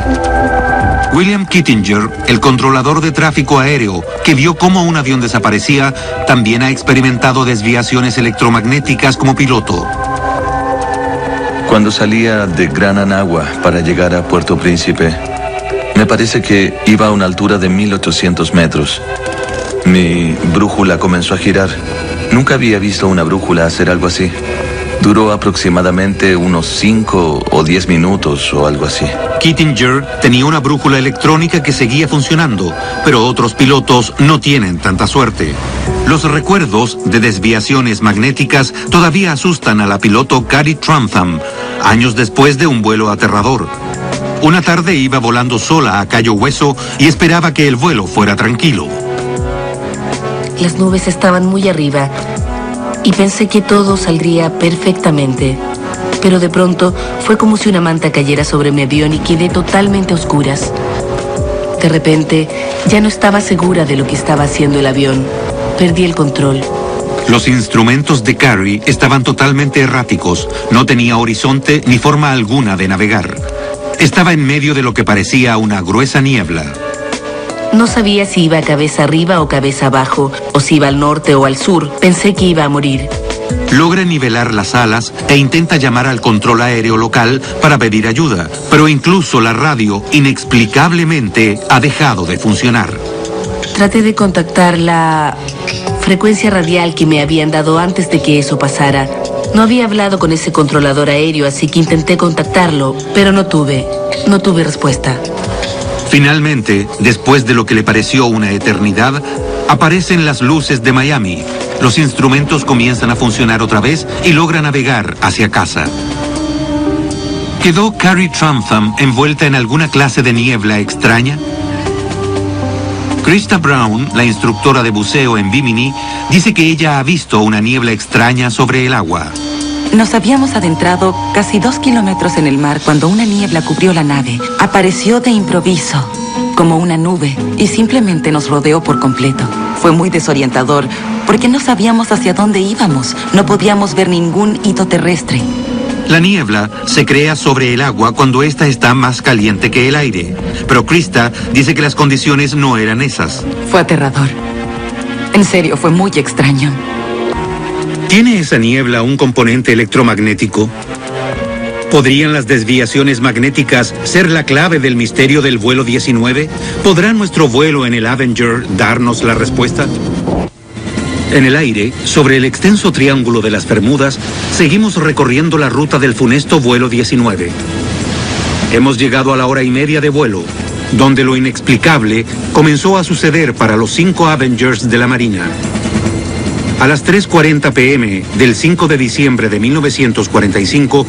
William Kittinger, el controlador de tráfico aéreo, que vio cómo un avión desaparecía, también ha experimentado desviaciones electromagnéticas como piloto. Cuando salía de Gran Anagua para llegar a Puerto Príncipe, me parece que iba a una altura de 1800 metros. Mi brújula comenzó a girar. Nunca había visto una brújula hacer algo así. Duró aproximadamente unos 5 o 10 minutos o algo así. Kittinger tenía una brújula electrónica que seguía funcionando, pero otros pilotos no tienen tanta suerte. Los recuerdos de desviaciones magnéticas todavía asustan a la piloto Carrie Trantham, años después de un vuelo aterrador. Una tarde iba volando sola a Cayo Hueso y esperaba que el vuelo fuera tranquilo. Las nubes estaban muy arriba y pensé que todo saldría perfectamente. Pero de pronto fue como si una manta cayera sobre mi avión y quedé totalmente a oscuras. De repente ya no estaba segura de lo que estaba haciendo el avión. Perdí el control. Los instrumentos de Carrie estaban totalmente erráticos. No tenía horizonte ni forma alguna de navegar. Estaba en medio de lo que parecía una gruesa niebla. No sabía si iba cabeza arriba o cabeza abajo, o si iba al norte o al sur. Pensé que iba a morir. Logra nivelar las alas e intenta llamar al control aéreo local para pedir ayuda, pero incluso la radio, inexplicablemente, ha dejado de funcionar. Traté de contactar la frecuencia radial que me habían dado antes de que eso pasara. No había hablado con ese controlador aéreo, así que intenté contactarlo, pero no tuve respuesta. Finalmente, después de lo que le pareció una eternidad, aparecen las luces de Miami. Los instrumentos comienzan a funcionar otra vez y logra navegar hacia casa. ¿Quedó Carrie Trantham envuelta en alguna clase de niebla extraña? Krista Brown, la instructora de buceo en Bimini, dice que ella ha visto una niebla extraña sobre el agua. Nos habíamos adentrado casi 2 kilómetros en el mar cuando una niebla cubrió la nave. Apareció de improviso, como una nube, y simplemente nos rodeó por completo. Fue muy desorientador, porque no sabíamos hacia dónde íbamos. No podíamos ver ningún hito terrestre. La niebla se crea sobre el agua cuando ésta está más caliente que el aire. Pero Krista dice que las condiciones no eran esas. Fue aterrador. En serio, fue muy extraño. ¿Tiene esa niebla un componente electromagnético? ¿Podrían las desviaciones magnéticas ser la clave del misterio del vuelo 19? ¿Podrá nuestro vuelo en el Avenger darnos la respuesta? En el aire, sobre el extenso triángulo de las Bermudas, seguimos recorriendo la ruta del funesto vuelo 19. Hemos llegado a la 1:30 de vuelo, donde lo inexplicable comenzó a suceder para los 5 Avengers de la Marina. A las 3:40 p.m. del 5 de diciembre de 1945,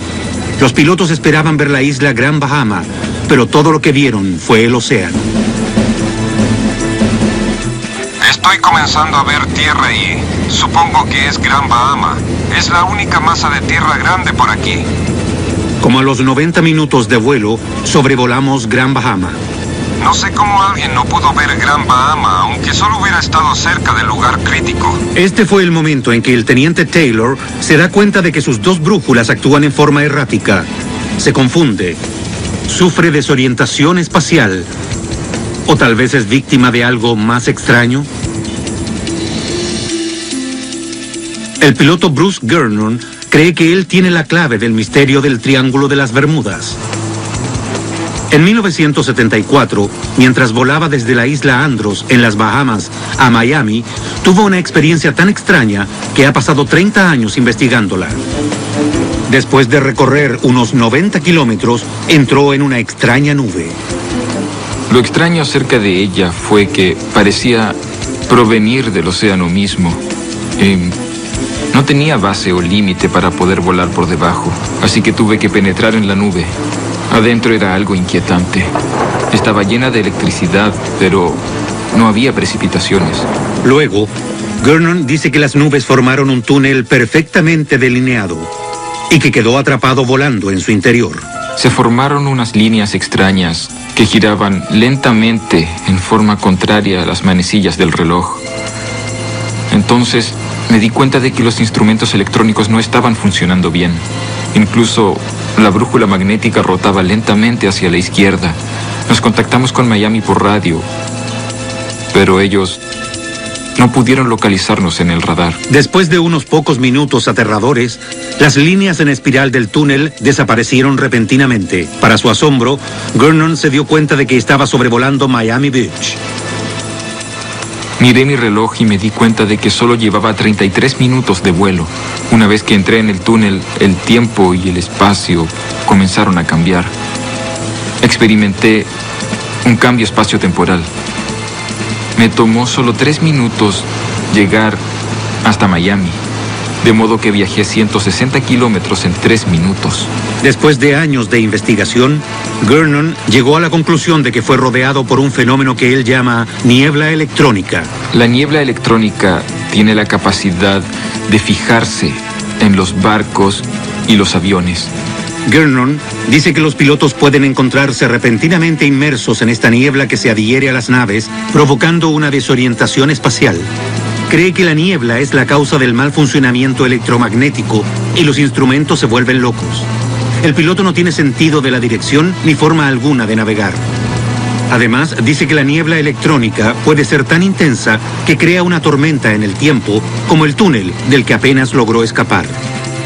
los pilotos esperaban ver la isla Gran Bahama, pero todo lo que vieron fue el océano. Estoy comenzando a ver tierra y supongo que es Gran Bahama. Es la única masa de tierra grande por aquí. Como a los 90 minutos de vuelo, sobrevolamos Gran Bahama. No sé cómo alguien no pudo ver Gran Bahama, aunque solo hubiera estado cerca del lugar crítico. Este fue el momento en que el teniente Taylor se da cuenta de que sus 2 brújulas actúan en forma errática. Se confunde. Sufre desorientación espacial. ¿O tal vez es víctima de algo más extraño? El piloto Bruce Gernon cree que él tiene la clave del misterio del Triángulo de las Bermudas. En 1974, mientras volaba desde la isla Andros, en las Bahamas, a Miami, tuvo una experiencia tan extraña que ha pasado 30 años investigándola. Después de recorrer unos 90 kilómetros, entró en una extraña nube. Lo extraño acerca de ella fue que parecía provenir del océano mismo. No tenía base o límite para poder volar por debajo, así que tuve que penetrar en la nube. Adentro era algo inquietante. Estaba llena de electricidad, pero no había precipitaciones. Luego, Gernon dice que las nubes formaron un túnel perfectamente delineado. y que quedó atrapado volando en su interior. Se formaron unas líneas extrañas que giraban lentamente en forma contraria a las manecillas del reloj. Entonces me di cuenta de que los instrumentos electrónicos no estaban funcionando bien. Incluso la brújula magnética rotaba lentamente hacia la izquierda. Nos contactamos con Miami por radio, pero ellos no pudieron localizarnos en el radar. Después de unos pocos minutos aterradores, las líneas en espiral del túnel desaparecieron repentinamente. Para su asombro, Gernon se dio cuenta de que estaba sobrevolando Miami Beach. Miré mi reloj y me di cuenta de que solo llevaba 33 minutos de vuelo. Una vez que entré en el túnel, el tiempo y el espacio comenzaron a cambiar. Experimenté un cambio espacio-temporal. Me tomó solo 3 minutos llegar hasta Miami, de modo que viajé 160 kilómetros en 3 minutos. Después de años de investigación, Gernon llegó a la conclusión de que fue rodeado por un fenómeno que él llama niebla electrónica. La niebla electrónica tiene la capacidad de fijarse en los barcos y los aviones. Gernon dice que los pilotos pueden encontrarse repentinamente inmersos en esta niebla que se adhiere a las naves, provocando una desorientación espacial. Cree que la niebla es la causa del mal funcionamiento electromagnético y los instrumentos se vuelven locos. El piloto no tiene sentido de la dirección ni forma alguna de navegar. Además, dice que la niebla electrónica puede ser tan intensa que crea una tormenta en el tiempo, como el túnel del que apenas logró escapar.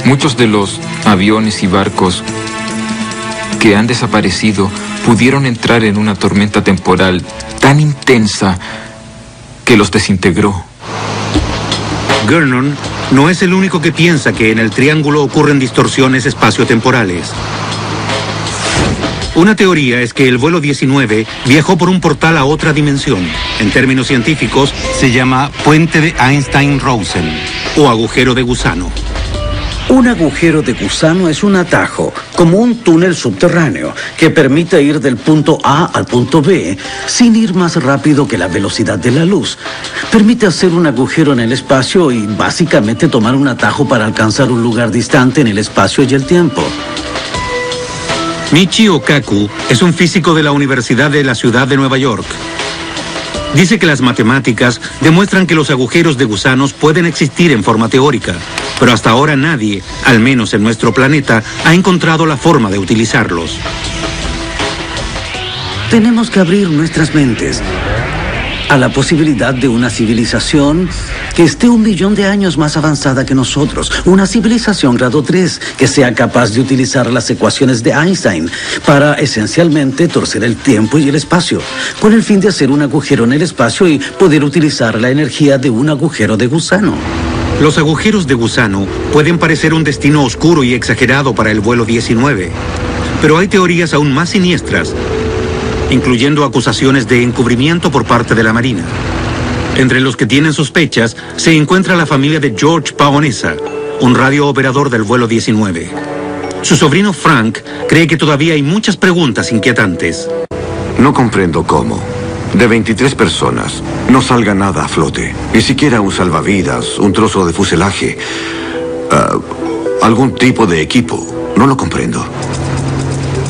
Muchos de los aviones y barcos que han desaparecido pudieron entrar en una tormenta temporal tan intensa que los desintegró. Gernon no es el único que piensa que en el triángulo ocurren distorsiones espaciotemporales. Una teoría es que el vuelo 19 viajó por un portal a otra dimensión. En términos científicos, se llama puente de Einstein-Rosen o agujero de gusano. Un agujero de gusano es un atajo, como un túnel subterráneo, que permite ir del punto A al punto B sin ir más rápido que la velocidad de la luz. Permite hacer un agujero en el espacio y básicamente tomar un atajo para alcanzar un lugar distante en el espacio y el tiempo. Michio Kaku es un físico de la Universidad de la Ciudad de Nueva York. Dice que las matemáticas demuestran que los agujeros de gusanos pueden existir en forma teórica, pero hasta ahora nadie, al menos en nuestro planeta, ha encontrado la forma de utilizarlos. Tenemos que abrir nuestras mentes a la posibilidad de una civilización que esté 1 millón de años más avanzada que nosotros. Una civilización grado 3 que sea capaz de utilizar las ecuaciones de Einstein para esencialmente torcer el tiempo y el espacio, con el fin de hacer un agujero en el espacio y poder utilizar la energía de un agujero de gusano. Los agujeros de gusano pueden parecer un destino oscuro y exagerado para el vuelo 19, pero hay teorías aún más siniestras, incluyendo acusaciones de encubrimiento por parte de la Marina. Entre los que tienen sospechas se encuentra la familia de George Paonessa, un radiooperador del vuelo 19. Su sobrino Frank cree que todavía hay muchas preguntas inquietantes. No comprendo cómo, de 23 personas, no salga nada a flote. Ni siquiera un salvavidas, un trozo de fuselaje, algún tipo de equipo. No lo comprendo.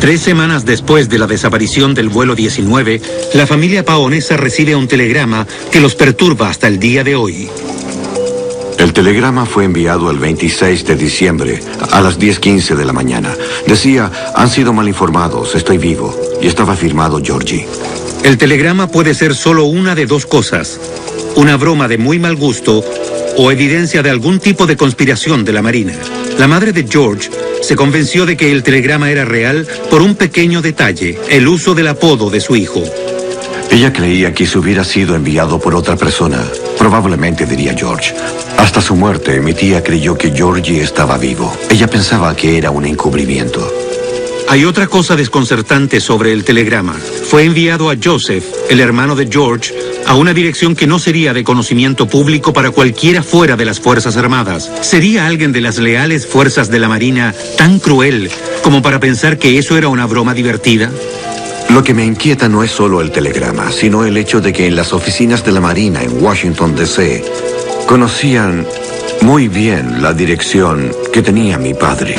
3 semanas después de la desaparición del vuelo 19, la familia Paonessa recibe un telegrama que los perturba hasta el día de hoy. El telegrama fue enviado el 26 de diciembre a las 10:15 de la mañana. Decía, han sido mal informados, estoy vivo. Y estaba firmado Georgie. El telegrama puede ser solo una de dos cosas: una broma de muy mal gusto o evidencia de algún tipo de conspiración de la Marina. La madre de George se convenció de que el telegrama era real por un pequeño detalle: el uso del apodo de su hijo. Ella creía que se hubiera sido enviado por otra persona. Probablemente, diría George. Hasta su muerte, mi tía creyó que Georgie estaba vivo. Ella pensaba que era un encubrimiento. Hay otra cosa desconcertante sobre el telegrama. Fue enviado a Joseph, el hermano de George, a una dirección que no sería de conocimiento público para cualquiera fuera de las Fuerzas Armadas. ¿Sería alguien de las leales fuerzas de la Marina tan cruel como para pensar que eso era una broma divertida? Lo que me inquieta no es solo el telegrama, sino el hecho de que en las oficinas de la Marina en Washington, D.C., conocían muy bien la dirección que tenía mi padre.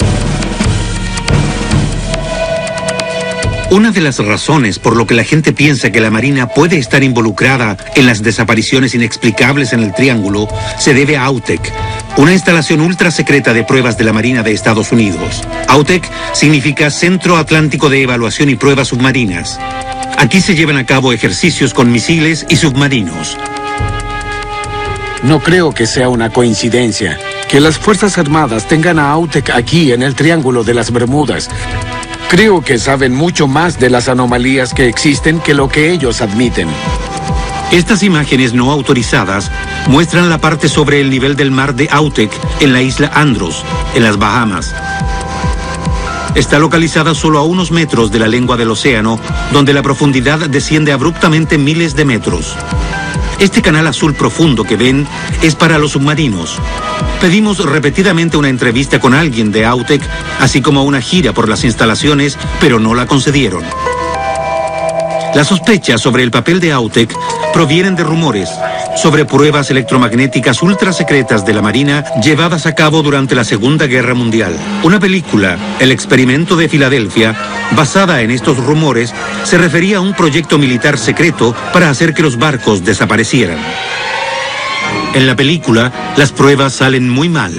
Una de las razones por lo que la gente piensa que la Marina puede estar involucrada en las desapariciones inexplicables en el Triángulo se debe a AUTEC, una instalación ultra secreta de pruebas de la Marina de Estados Unidos. AUTEC significa Centro Atlántico de Evaluación y Pruebas Submarinas. Aquí se llevan a cabo ejercicios con misiles y submarinos. No creo que sea una coincidencia que las Fuerzas Armadas tengan a AUTEC aquí en el Triángulo de las Bermudas. Creo que saben mucho más de las anomalías que existen que lo que ellos admiten. Estas imágenes no autorizadas muestran la parte sobre el nivel del mar de AUTEC en la isla Andros, en las Bahamas. Está localizada solo a unos metros de la lengua del océano, donde la profundidad desciende abruptamente miles de metros. Este canal azul profundo que ven es para los submarinos. Pedimos repetidamente una entrevista con alguien de AUTEC, así como una gira por las instalaciones, pero no la concedieron. Las sospechas sobre el papel de AUTEC provienen de rumores sobre pruebas electromagnéticas ultra secretas de la Marina llevadas a cabo durante la Segunda Guerra Mundial. Una película, El Experimento de Filadelfia, basada en estos rumores, se refería a un proyecto militar secreto para hacer que los barcos desaparecieran. En la película, las pruebas salen muy mal.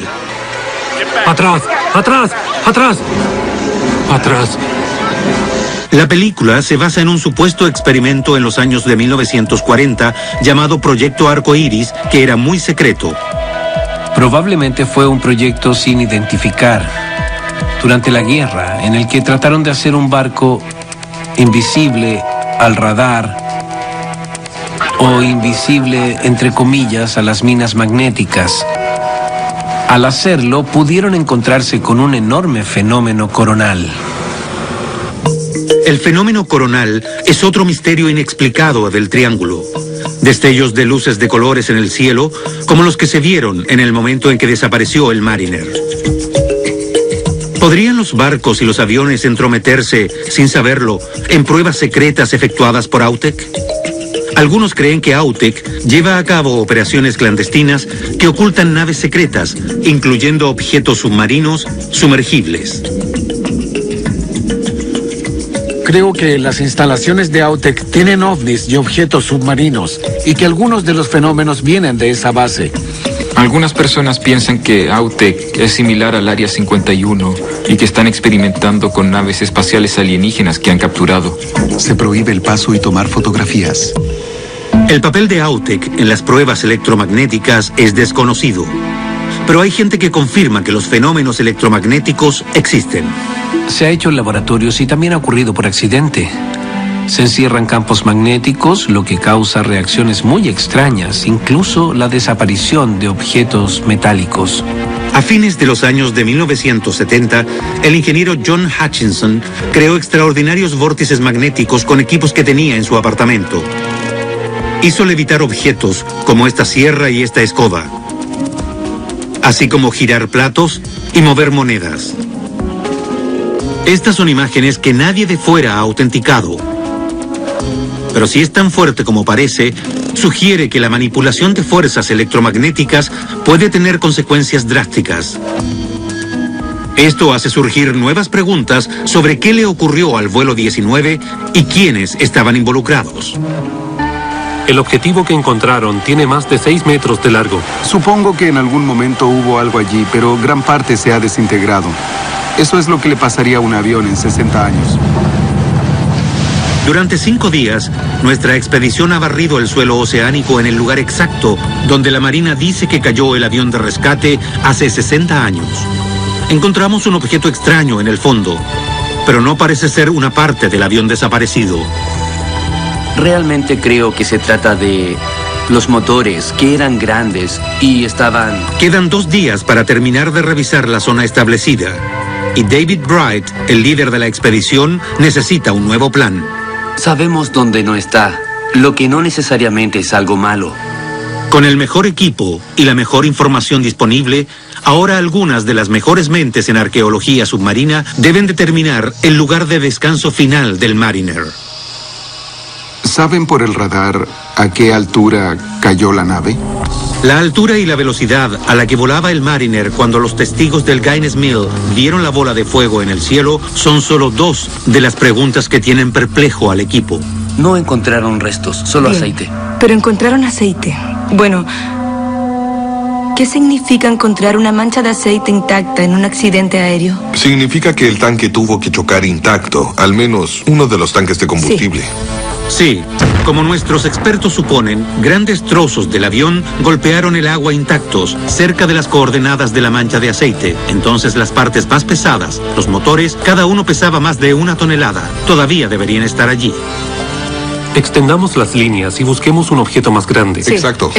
¡Atrás! ¡Atrás! ¡Atrás! ¡Atrás! La película se basa en un supuesto experimento en los años de 1940 llamado Proyecto Arcoíris, que era muy secreto. Probablemente fue un proyecto sin identificar. Durante la guerra, en el que trataron de hacer un barco invisible al radar o invisible, entre comillas, a las minas magnéticas. Al hacerlo, pudieron encontrarse con un enorme fenómeno coronal. El fenómeno coronal es otro misterio inexplicado del Triángulo. Destellos de luces de colores en el cielo, como los que se vieron en el momento en que desapareció el Mariner. ¿Podrían los barcos y los aviones entrometerse, sin saberlo, en pruebas secretas efectuadas por AUTEC? Algunos creen que AUTEC lleva a cabo operaciones clandestinas que ocultan naves secretas, incluyendo objetos submarinos sumergibles. Creo que las instalaciones de AUTEC tienen ovnis y objetos submarinos y que algunos de los fenómenos vienen de esa base. Algunas personas piensan que AUTEC es similar al Área 51 y que están experimentando con naves espaciales alienígenas que han capturado. Se prohíbe el paso y tomar fotografías. El papel de AUTEC en las pruebas electromagnéticas es desconocido, pero hay gente que confirma que los fenómenos electromagnéticos existen. Se ha hecho en laboratorios y también ha ocurrido por accidente. Se encierran campos magnéticos, lo que causa reacciones muy extrañas, incluso la desaparición de objetos metálicos. A fines de los años de 1970, el ingeniero John Hutchinson creó extraordinarios vórtices magnéticos con equipos que tenía en su apartamento. Hizo levitar objetos como esta sierra y esta escoba, así como girar platos y mover monedas. Estas son imágenes que nadie de fuera ha autenticado. Pero si es tan fuerte como parece, sugiere que la manipulación de fuerzas electromagnéticas puede tener consecuencias drásticas. Esto hace surgir nuevas preguntas sobre qué le ocurrió al vuelo 19 y quiénes estaban involucrados. El objetivo que encontraron tiene más de 6 metros de largo. Supongo que en algún momento hubo algo allí, pero gran parte se ha desintegrado. Eso es lo que le pasaría a un avión en 60 años. Durante 5 días, nuestra expedición ha barrido el suelo oceánico en el lugar exacto donde la Marina dice que cayó el avión de rescate hace 60 años. Encontramos un objeto extraño en el fondo, pero no parece ser una parte del avión desaparecido. Realmente creo que se trata de los motores, que eran grandes y estaban... Quedan 2 días para terminar de revisar la zona establecida. Y David Bright, el líder de la expedición, necesita un nuevo plan. Sabemos dónde no está, lo que no necesariamente es algo malo. Con el mejor equipo y la mejor información disponible, ahora algunas de las mejores mentes en arqueología submarina deben determinar el lugar de descanso final del Mariner. ¿Saben por el radar a qué altura cayó la nave? La altura y la velocidad a la que volaba el Mariner cuando los testigos del Guinness Mill vieron la bola de fuego en el cielo son solo dos de las preguntas que tienen perplejo al equipo. No encontraron restos, solo Bien, aceite. Pero encontraron aceite. Bueno, ¿qué significa encontrar una mancha de aceite intacta en un accidente aéreo? Significa que el tanque tuvo que chocar intacto, al menos uno de los tanques de combustible. Sí, como nuestros expertos suponen, grandes trozos del avión golpearon el agua intactos, cerca de las coordenadas de la mancha de aceite. Entonces las partes más pesadas, los motores, cada uno pesaba más de 1 tonelada. Todavía deberían estar allí. Extendamos las líneas y busquemos un objeto más grande. Sí, exacto.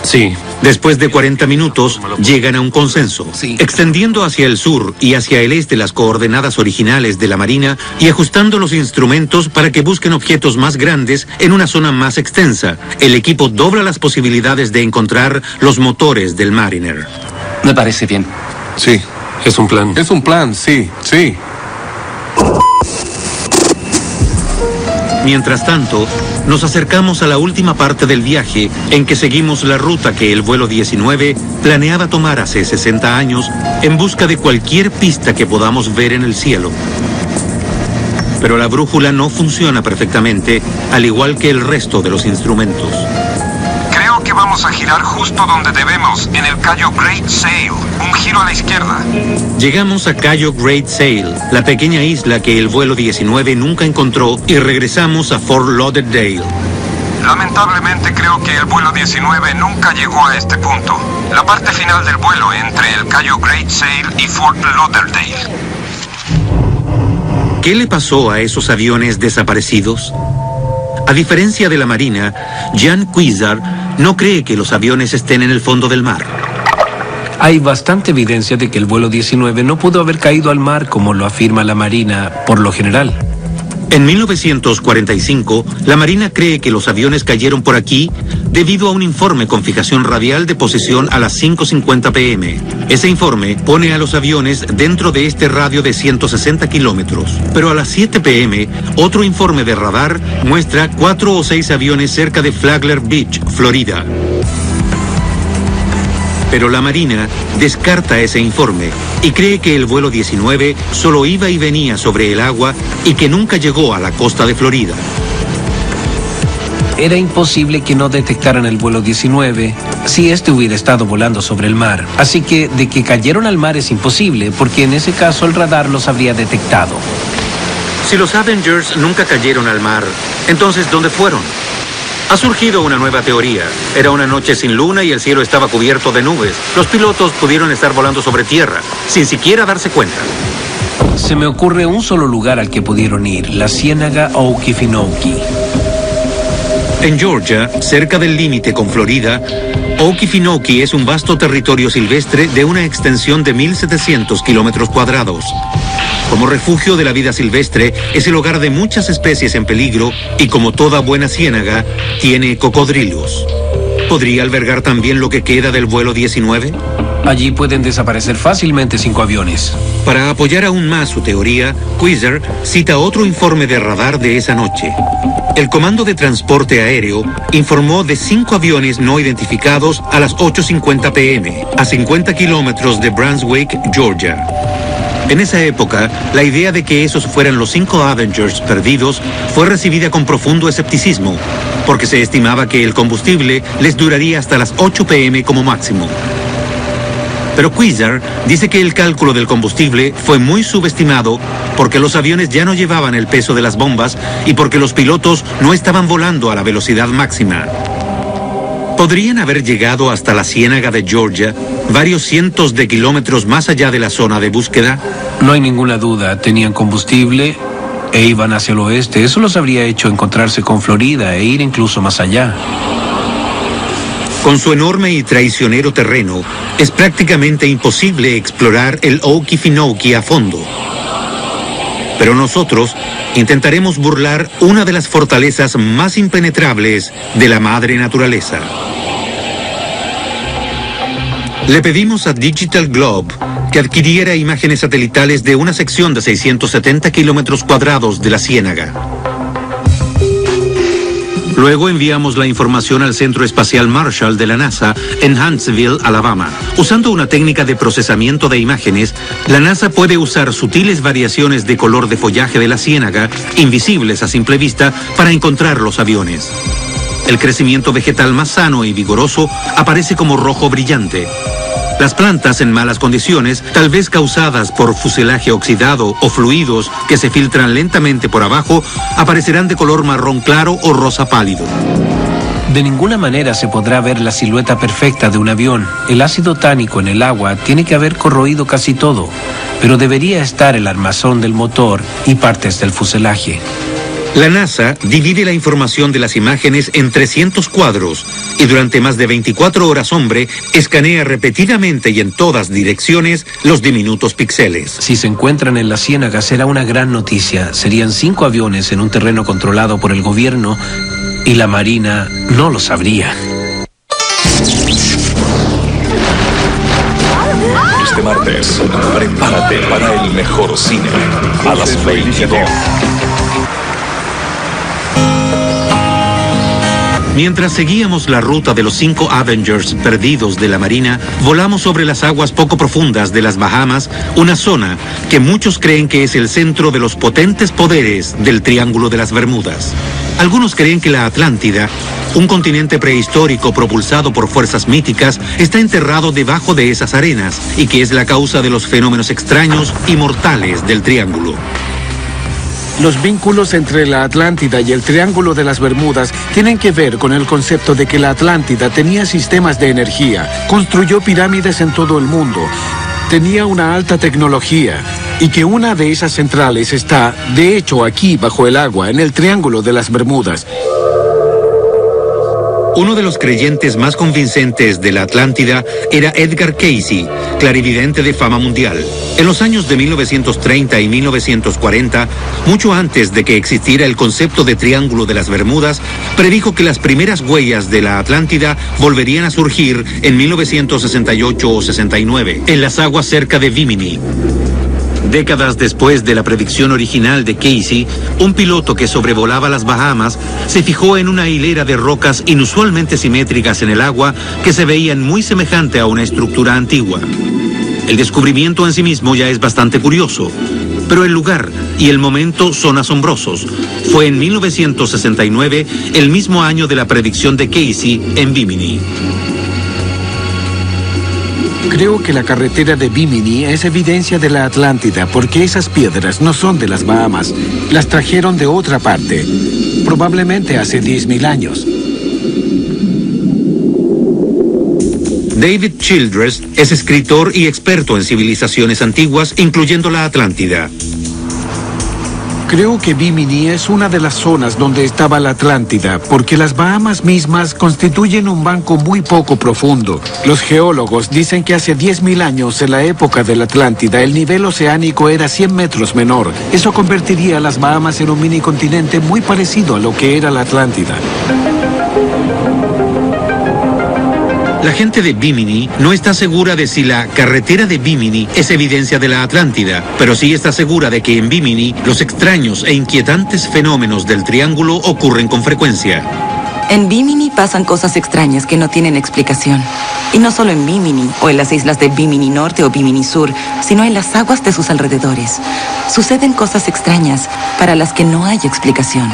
Sí. Después de 40 minutos, llegan a un consenso. Extendiendo hacia el sur y hacia el este las coordenadas originales de la Marina y ajustando los instrumentos para que busquen objetos más grandes en una zona más extensa, el equipo dobla las posibilidades de encontrar los motores del Mariner. Me parece bien. Sí. Es un plan. Es un plan, sí. Mientras tanto, nos acercamos a la última parte del viaje en que seguimos la ruta que el vuelo 19 planeaba tomar hace 60 años en busca de cualquier pista que podamos ver en el cielo. Pero la brújula no funciona perfectamente, al igual que el resto de los instrumentos. Creo que vamos a girar justo donde debemos, en el Cayo Great Sail. Un giro a la izquierda. Llegamos a Cayo Great Sail, la pequeña isla que el vuelo 19 nunca encontró, y regresamos a Fort Lauderdale. Lamentablemente creo que el vuelo 19 nunca llegó a este punto. La parte final del vuelo entre el Cayo Great Sail y Fort Lauderdale. ¿Qué le pasó a esos aviones desaparecidos? A diferencia de la Marina, Jan Cuizar no cree que los aviones estén en el fondo del mar. Hay bastante evidencia de que el vuelo 19 no pudo haber caído al mar como lo afirma la Marina por lo general. En 1945, la Marina cree que los aviones cayeron por aquí debido a un informe con fijación radial de posición a las 5:50 p.m. Ese informe pone a los aviones dentro de este radio de 160 kilómetros. Pero a las 7 p.m., otro informe de radar muestra 4 o 6 aviones cerca de Flagler Beach, Florida. Pero la Marina descarta ese informe y cree que el vuelo 19 solo iba y venía sobre el agua y que nunca llegó a la costa de Florida. Era imposible que no detectaran el vuelo 19 si este hubiera estado volando sobre el mar. Así que de que cayeron al mar es imposible, porque en ese caso el radar los habría detectado. Si los Avengers nunca cayeron al mar, entonces ¿dónde fueron? Ha surgido una nueva teoría. Era una noche sin luna y el cielo estaba cubierto de nubes. Los pilotos pudieron estar volando sobre tierra, sin siquiera darse cuenta. Se me ocurre un solo lugar al que pudieron ir, la ciénaga Okefenokee. En Georgia, cerca del límite con Florida, Okefenokee es un vasto territorio silvestre de una extensión de 1.700 kilómetros cuadrados. Como refugio de la vida silvestre, es el hogar de muchas especies en peligro y, como toda buena ciénaga, tiene cocodrilos. ¿Podría albergar también lo que queda del vuelo 19? Allí pueden desaparecer fácilmente 5 aviones. Para apoyar aún más su teoría, Cuizar cita otro informe de radar de esa noche. El Comando de Transporte Aéreo informó de 5 aviones no identificados a las 8:50 p.m., a 50 kilómetros de Brunswick, Georgia. En esa época, la idea de que esos fueran los 5 Avengers perdidos fue recibida con profundo escepticismo, porque se estimaba que el combustible les duraría hasta las 8 p.m. como máximo. Pero Cuizar dice que el cálculo del combustible fue muy subestimado porque los aviones ya no llevaban el peso de las bombas y porque los pilotos no estaban volando a la velocidad máxima. ¿Podrían haber llegado hasta la ciénaga de Georgia, varios cientos de kilómetros más allá de la zona de búsqueda? No hay ninguna duda, tenían combustible e iban hacia el oeste. Eso los habría hecho encontrarse con Florida e ir incluso más allá. Con su enorme y traicionero terreno, es prácticamente imposible explorar el Okefenokee a fondo. Pero nosotros intentaremos burlar una de las fortalezas más impenetrables de la madre naturaleza. Le pedimos a Digital Globe que adquiriera imágenes satelitales de una sección de 670 kilómetros cuadrados de la ciénaga. Luego enviamos la información al Centro Espacial Marshall de la NASA en Huntsville, Alabama. Usando una técnica de procesamiento de imágenes, la NASA puede usar sutiles variaciones de color de follaje de la ciénaga, invisibles a simple vista, para encontrar los aviones. El crecimiento vegetal más sano y vigoroso aparece como rojo brillante. Las plantas en malas condiciones, tal vez causadas por fuselaje oxidado o fluidos que se filtran lentamente por abajo, aparecerán de color marrón claro o rosa pálido. De ninguna manera se podrá ver la silueta perfecta de un avión. El ácido tánico en el agua tiene que haber corroído casi todo, pero debería estar el armazón del motor y partes del fuselaje. La NASA divide la información de las imágenes en 300 cuadros y durante más de 24 horas hombre escanea repetidamente y en todas direcciones los diminutos píxeles. Si se encuentran en la ciénaga será una gran noticia. Serían 5 aviones en un terreno controlado por el gobierno y la Marina no lo sabría. Este martes, prepárate para el mejor cine a las 22. Mientras seguíamos la ruta de los 5 Avengers perdidos de la Marina, volamos sobre las aguas poco profundas de las Bahamas, una zona que muchos creen que es el centro de los potentes poderes del Triángulo de las Bermudas. Algunos creen que la Atlántida, un continente prehistórico propulsado por fuerzas míticas, está enterrado debajo de esas arenas y que es la causa de los fenómenos extraños y mortales del Triángulo. Los vínculos entre la Atlántida y el Triángulo de las Bermudas tienen que ver con el concepto de que la Atlántida tenía sistemas de energía, construyó pirámides en todo el mundo, tenía una alta tecnología y que una de esas centrales está, de hecho, aquí bajo el agua, en el Triángulo de las Bermudas. Uno de los creyentes más convincentes de la Atlántida era Edgar Cayce, clarividente de fama mundial. En los años de 1930 y 1940, mucho antes de que existiera el concepto de Triángulo de las Bermudas, predijo que las primeras huellas de la Atlántida volverían a surgir en 1968 o 69, en las aguas cerca de Bimini. Décadas después de la predicción original de Cayce, un piloto que sobrevolaba las Bahamas se fijó en una hilera de rocas inusualmente simétricas en el agua que se veían muy semejante a una estructura antigua. El descubrimiento en sí mismo ya es bastante curioso, pero el lugar y el momento son asombrosos. Fue en 1969, el mismo año de la predicción de Cayce en Bimini. Creo que la carretera de Bimini es evidencia de la Atlántida porque esas piedras no son de las Bahamas. Las trajeron de otra parte, probablemente hace 10.000 años. David Childress es escritor y experto en civilizaciones antiguas, incluyendo la Atlántida. Creo que Bimini es una de las zonas donde estaba la Atlántida, porque las Bahamas mismas constituyen un banco muy poco profundo. Los geólogos dicen que hace 10.000 años, en la época de la Atlántida, el nivel oceánico era 100 metros menor. Eso convertiría a las Bahamas en un mini continente muy parecido a lo que era la Atlántida. La gente de Bimini no está segura de si la carretera de Bimini es evidencia de la Atlántida, pero sí está segura de que en Bimini los extraños e inquietantes fenómenos del Triángulo ocurren con frecuencia. En Bimini pasan cosas extrañas que no tienen explicación. Y no solo en Bimini o en las islas de Bimini Norte o Bimini Sur, sino en las aguas de sus alrededores. Suceden cosas extrañas para las que no hay explicación.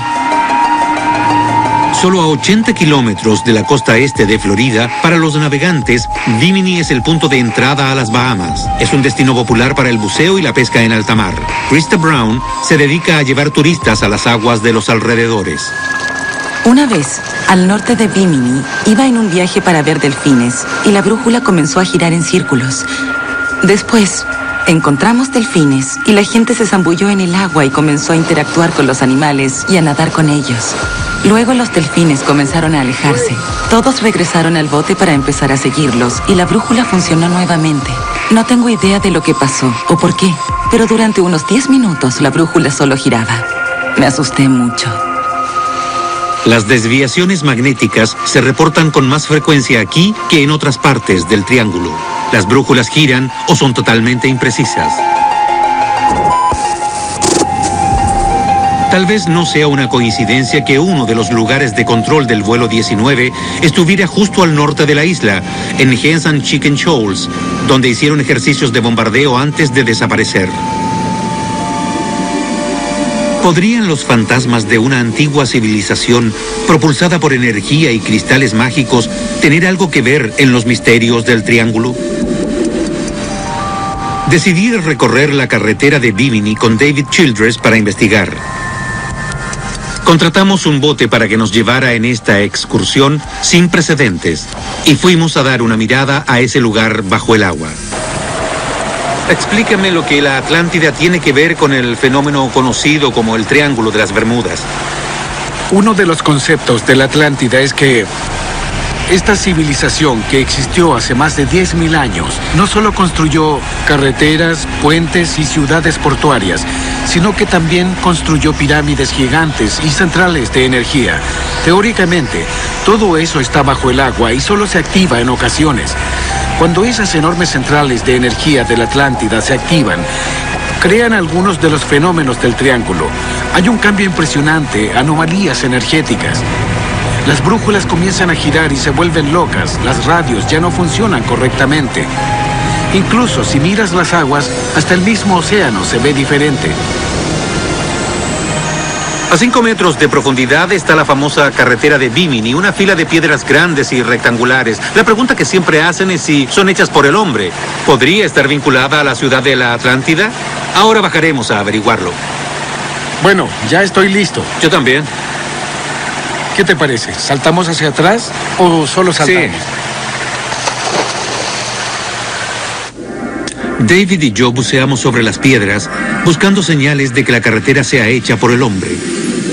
Solo a 80 kilómetros de la costa este de Florida, para los navegantes, Bimini es el punto de entrada a las Bahamas. Es un destino popular para el buceo y la pesca en alta mar. Krista Brown se dedica a llevar turistas a las aguas de los alrededores. Una vez, al norte de Bimini, iba en un viaje para ver delfines y la brújula comenzó a girar en círculos. Después, encontramos delfines y la gente se zambulló en el agua y comenzó a interactuar con los animales y a nadar con ellos. Luego los delfines comenzaron a alejarse. Todos regresaron al bote para empezar a seguirlos y la brújula funcionó nuevamente. No tengo idea de lo que pasó o por qué, pero durante unos 10 minutos la brújula solo giraba. Me asusté mucho. Las desviaciones magnéticas se reportan con más frecuencia aquí que en otras partes del Triángulo. Las brújulas giran o son totalmente imprecisas. Tal vez no sea una coincidencia que uno de los lugares de control del vuelo 19 estuviera justo al norte de la isla, en Hens and Chicken Shoals, donde hicieron ejercicios de bombardeo antes de desaparecer. ¿Podrían los fantasmas de una antigua civilización propulsada por energía y cristales mágicos tener algo que ver en los misterios del Triángulo? Decidí recorrer la carretera de Bimini con David Childress para investigar. Contratamos un bote para que nos llevara en esta excursión sin precedentes y fuimos a dar una mirada a ese lugar bajo el agua. Explíqueme lo que la Atlántida tiene que ver con el fenómeno conocido como el Triángulo de las Bermudas. Uno de los conceptos de la Atlántida es que esta civilización que existió hace más de 10.000 años no solo construyó carreteras, puentes y ciudades portuarias, sino que también construyó pirámides gigantes y centrales de energía. Teóricamente, todo eso está bajo el agua y solo se activa en ocasiones. Cuando esas enormes centrales de energía de la Atlántida se activan, crean algunos de los fenómenos del Triángulo. Hay un cambio impresionante, anomalías energéticas. Las brújulas comienzan a girar y se vuelven locas. Las radios ya no funcionan correctamente. Incluso si miras las aguas, hasta el mismo océano se ve diferente. A 5 metros de profundidad está la famosa carretera de Bimini, una fila de piedras grandes y rectangulares. La pregunta que siempre hacen es si son hechas por el hombre. ¿Podría estar vinculada a la ciudad de la Atlántida? Ahora bajaremos a averiguarlo. Bueno, ya estoy listo. Yo también. ¿Qué te parece? ¿Saltamos hacia atrás o solo saltamos? Sí. David y yo buceamos sobre las piedras, buscando señales de que la carretera sea hecha por el hombre.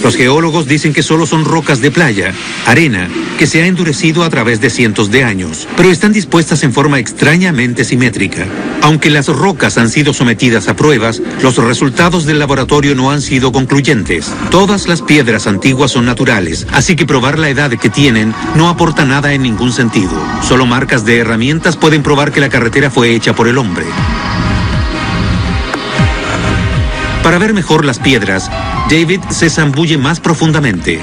Los geólogos dicen que solo son rocas de playa, arena, que se ha endurecido a través de cientos de años, pero están dispuestas en forma extrañamente simétrica. Aunque las rocas han sido sometidas a pruebas, los resultados del laboratorio no han sido concluyentes. Todas las piedras antiguas son naturales, así que probar la edad que tienen no aporta nada en ningún sentido. Solo marcas de herramientas pueden probar que la carretera fue hecha por el hombre. Para ver mejor las piedras, David se zambulle más profundamente.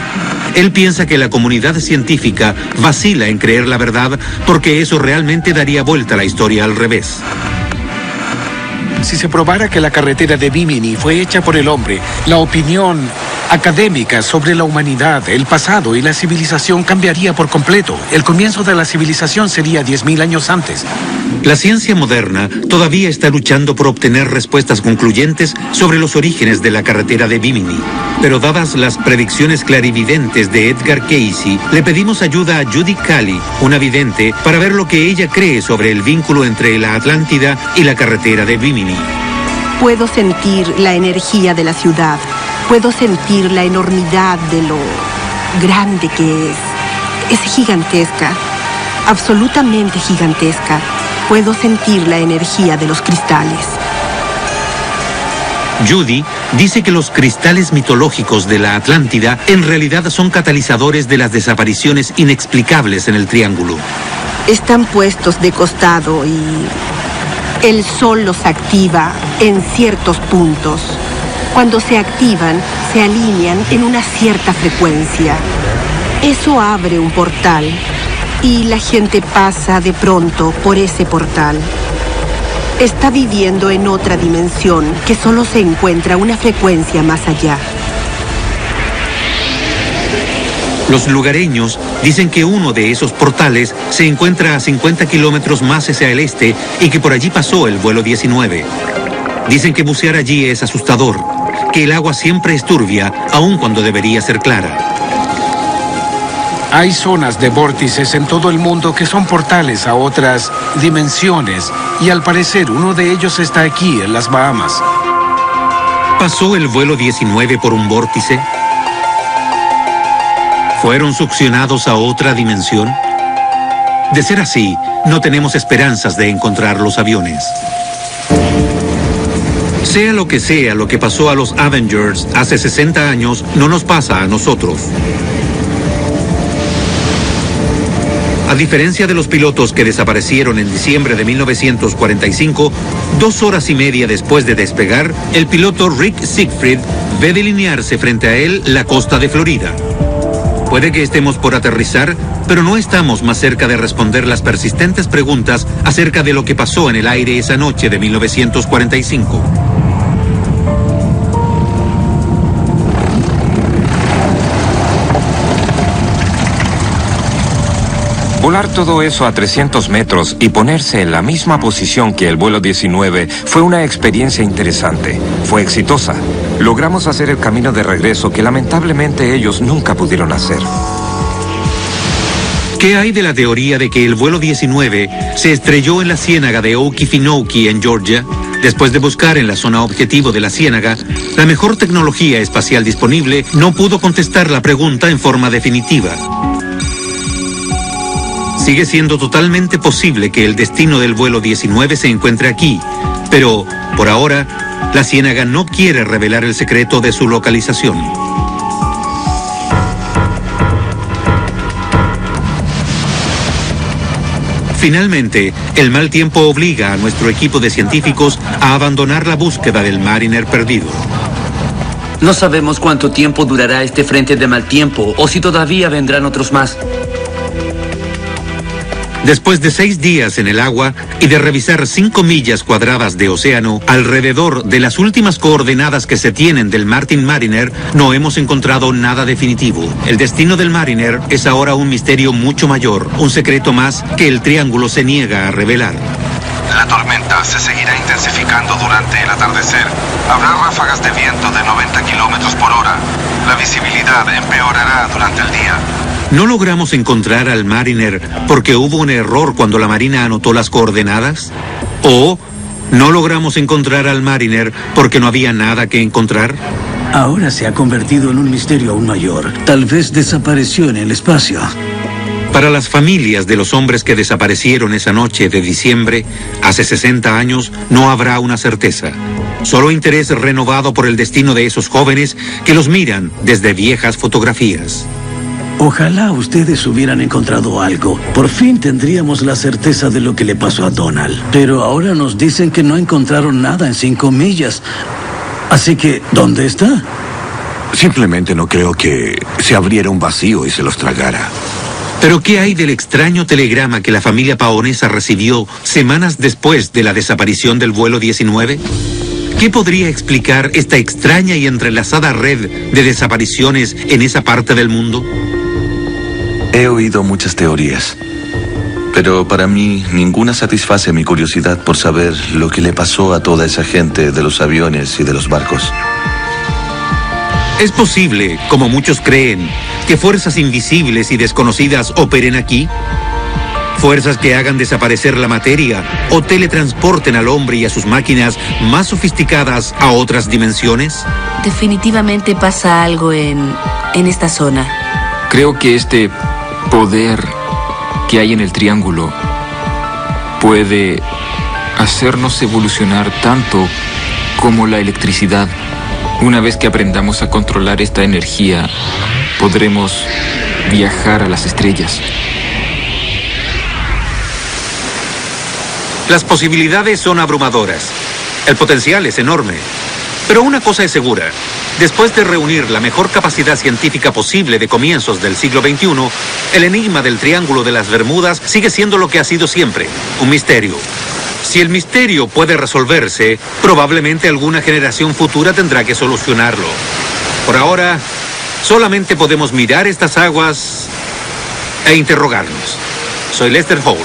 Él piensa que la comunidad científica vacila en creer la verdad porque eso realmente daría vuelta a la historia al revés. Si se probara que la carretera de Bimini fue hecha por el hombre, la opinión académica sobre la humanidad, el pasado y la civilización cambiaría por completo. El comienzo de la civilización sería 10.000 años antes. La ciencia moderna todavía está luchando por obtener respuestas concluyentes sobre los orígenes de la carretera de Bimini. Pero dadas las predicciones clarividentes de Edgar Cayce, le pedimos ayuda a Judy Cali, una vidente, para ver lo que ella cree sobre el vínculo entre la Atlántida y la carretera de Bimini. Puedo sentir la energía de la ciudad. Puedo sentir la enormidad de lo grande que es. Es gigantesca, absolutamente gigantesca. Puedo sentir la energía de los cristales. Judy dice que los cristales mitológicos de la Atlántida en realidad son catalizadores de las desapariciones inexplicables en el Triángulo. Están puestos de costado y el sol los activa en ciertos puntos. Cuando se activan, se alinean en una cierta frecuencia. Eso abre un portal y la gente pasa de pronto por ese portal. Está viviendo en otra dimensión que solo se encuentra una frecuencia más allá. Los lugareños dicen que uno de esos portales se encuentra a 50 kilómetros más hacia el este y que por allí pasó el vuelo 19. Dicen que bucear allí es asustador, que el agua siempre es turbia, aun cuando debería ser clara. Hay zonas de vórtices en todo el mundo que son portales a otras dimensiones y al parecer uno de ellos está aquí en las Bahamas. ¿Pasó el vuelo 19 por un vórtice? ¿Fueron succionados a otra dimensión? De ser así, no tenemos esperanzas de encontrar los aviones. Sea lo que pasó a los Avengers hace 60 años, no nos pasa a nosotros. A diferencia de los pilotos que desaparecieron en diciembre de 1945, 2 horas y media después de despegar, el piloto Rick Siegfried ve delinearse frente a él la costa de Florida. Puede que estemos por aterrizar, pero no estamos más cerca de responder las persistentes preguntas acerca de lo que pasó en el aire esa noche de 1945. Volar todo eso a 300 metros y ponerse en la misma posición que el vuelo 19 fue una experiencia interesante. Fue exitosa. Logramos hacer el camino de regreso que lamentablemente ellos nunca pudieron hacer. ¿Qué hay de la teoría de que el vuelo 19 se estrelló en la ciénaga de Okefenokee en Georgia? Después de buscar en la zona objetivo de la ciénaga, la mejor tecnología espacial disponible no pudo contestar la pregunta en forma definitiva. Sigue siendo totalmente posible que el destino del vuelo 19 se encuentre aquí, pero, por ahora, la ciénaga no quiere revelar el secreto de su localización. Finalmente, el mal tiempo obliga a nuestro equipo de científicos a abandonar la búsqueda del Mariner perdido. No sabemos cuánto tiempo durará este frente de mal tiempo, o si todavía vendrán otros más. Después de 6 días en el agua y de revisar 5 millas cuadradas de océano alrededor de las últimas coordenadas que se tienen del Martin Mariner, no hemos encontrado nada definitivo. El destino del Mariner es ahora un misterio mucho mayor, un secreto más que el Triángulo se niega a revelar. La tormenta se seguirá intensificando durante el atardecer. Habrá ráfagas de viento de 90 kilómetros por hora. La visibilidad empeorará durante el día. ¿No logramos encontrar al Mariner porque hubo un error cuando la Marina anotó las coordenadas? ¿O no logramos encontrar al Mariner porque no había nada que encontrar? Ahora se ha convertido en un misterio aún mayor. Tal vez desapareció en el espacio. Para las familias de los hombres que desaparecieron esa noche de diciembre, hace 60 años, no habrá una certeza. Solo interés renovado por el destino de esos jóvenes que los miran desde viejas fotografías. Ojalá ustedes hubieran encontrado algo. Por fin tendríamos la certeza de lo que le pasó a Donald. Pero ahora nos dicen que no encontraron nada en 5 millas. Así que, ¿dónde está? Simplemente no creo que se abriera un vacío y se los tragara. ¿Pero qué hay del extraño telegrama que la familia Paonesa recibió semanas después de la desaparición del vuelo 19? ¿Qué podría explicar esta extraña y entrelazada red de desapariciones en esa parte del mundo? He oído muchas teorías, pero para mí ninguna satisface mi curiosidad por saber lo que le pasó a toda esa gente de los aviones y de los barcos. ¿Es posible, como muchos creen, que fuerzas invisibles y desconocidas operen aquí? ¿Fuerzas que hagan desaparecer la materia o teletransporten al hombre y a sus máquinas más sofisticadas a otras dimensiones? Definitivamente pasa algo en esta zona. Creo que este poder que hay en el triángulo puede hacernos evolucionar tanto como la electricidad. Una vez que aprendamos a controlar esta energía, podremos viajar a las estrellas. Las posibilidades son abrumadoras. El potencial es enorme. Pero una cosa es segura. Después de reunir la mejor capacidad científica posible de comienzos del siglo XXI, el enigma del Triángulo de las Bermudas sigue siendo lo que ha sido siempre, un misterio. Si el misterio puede resolverse, probablemente alguna generación futura tendrá que solucionarlo. Por ahora, solamente podemos mirar estas aguas e interrogarnos. Soy Lester Holt.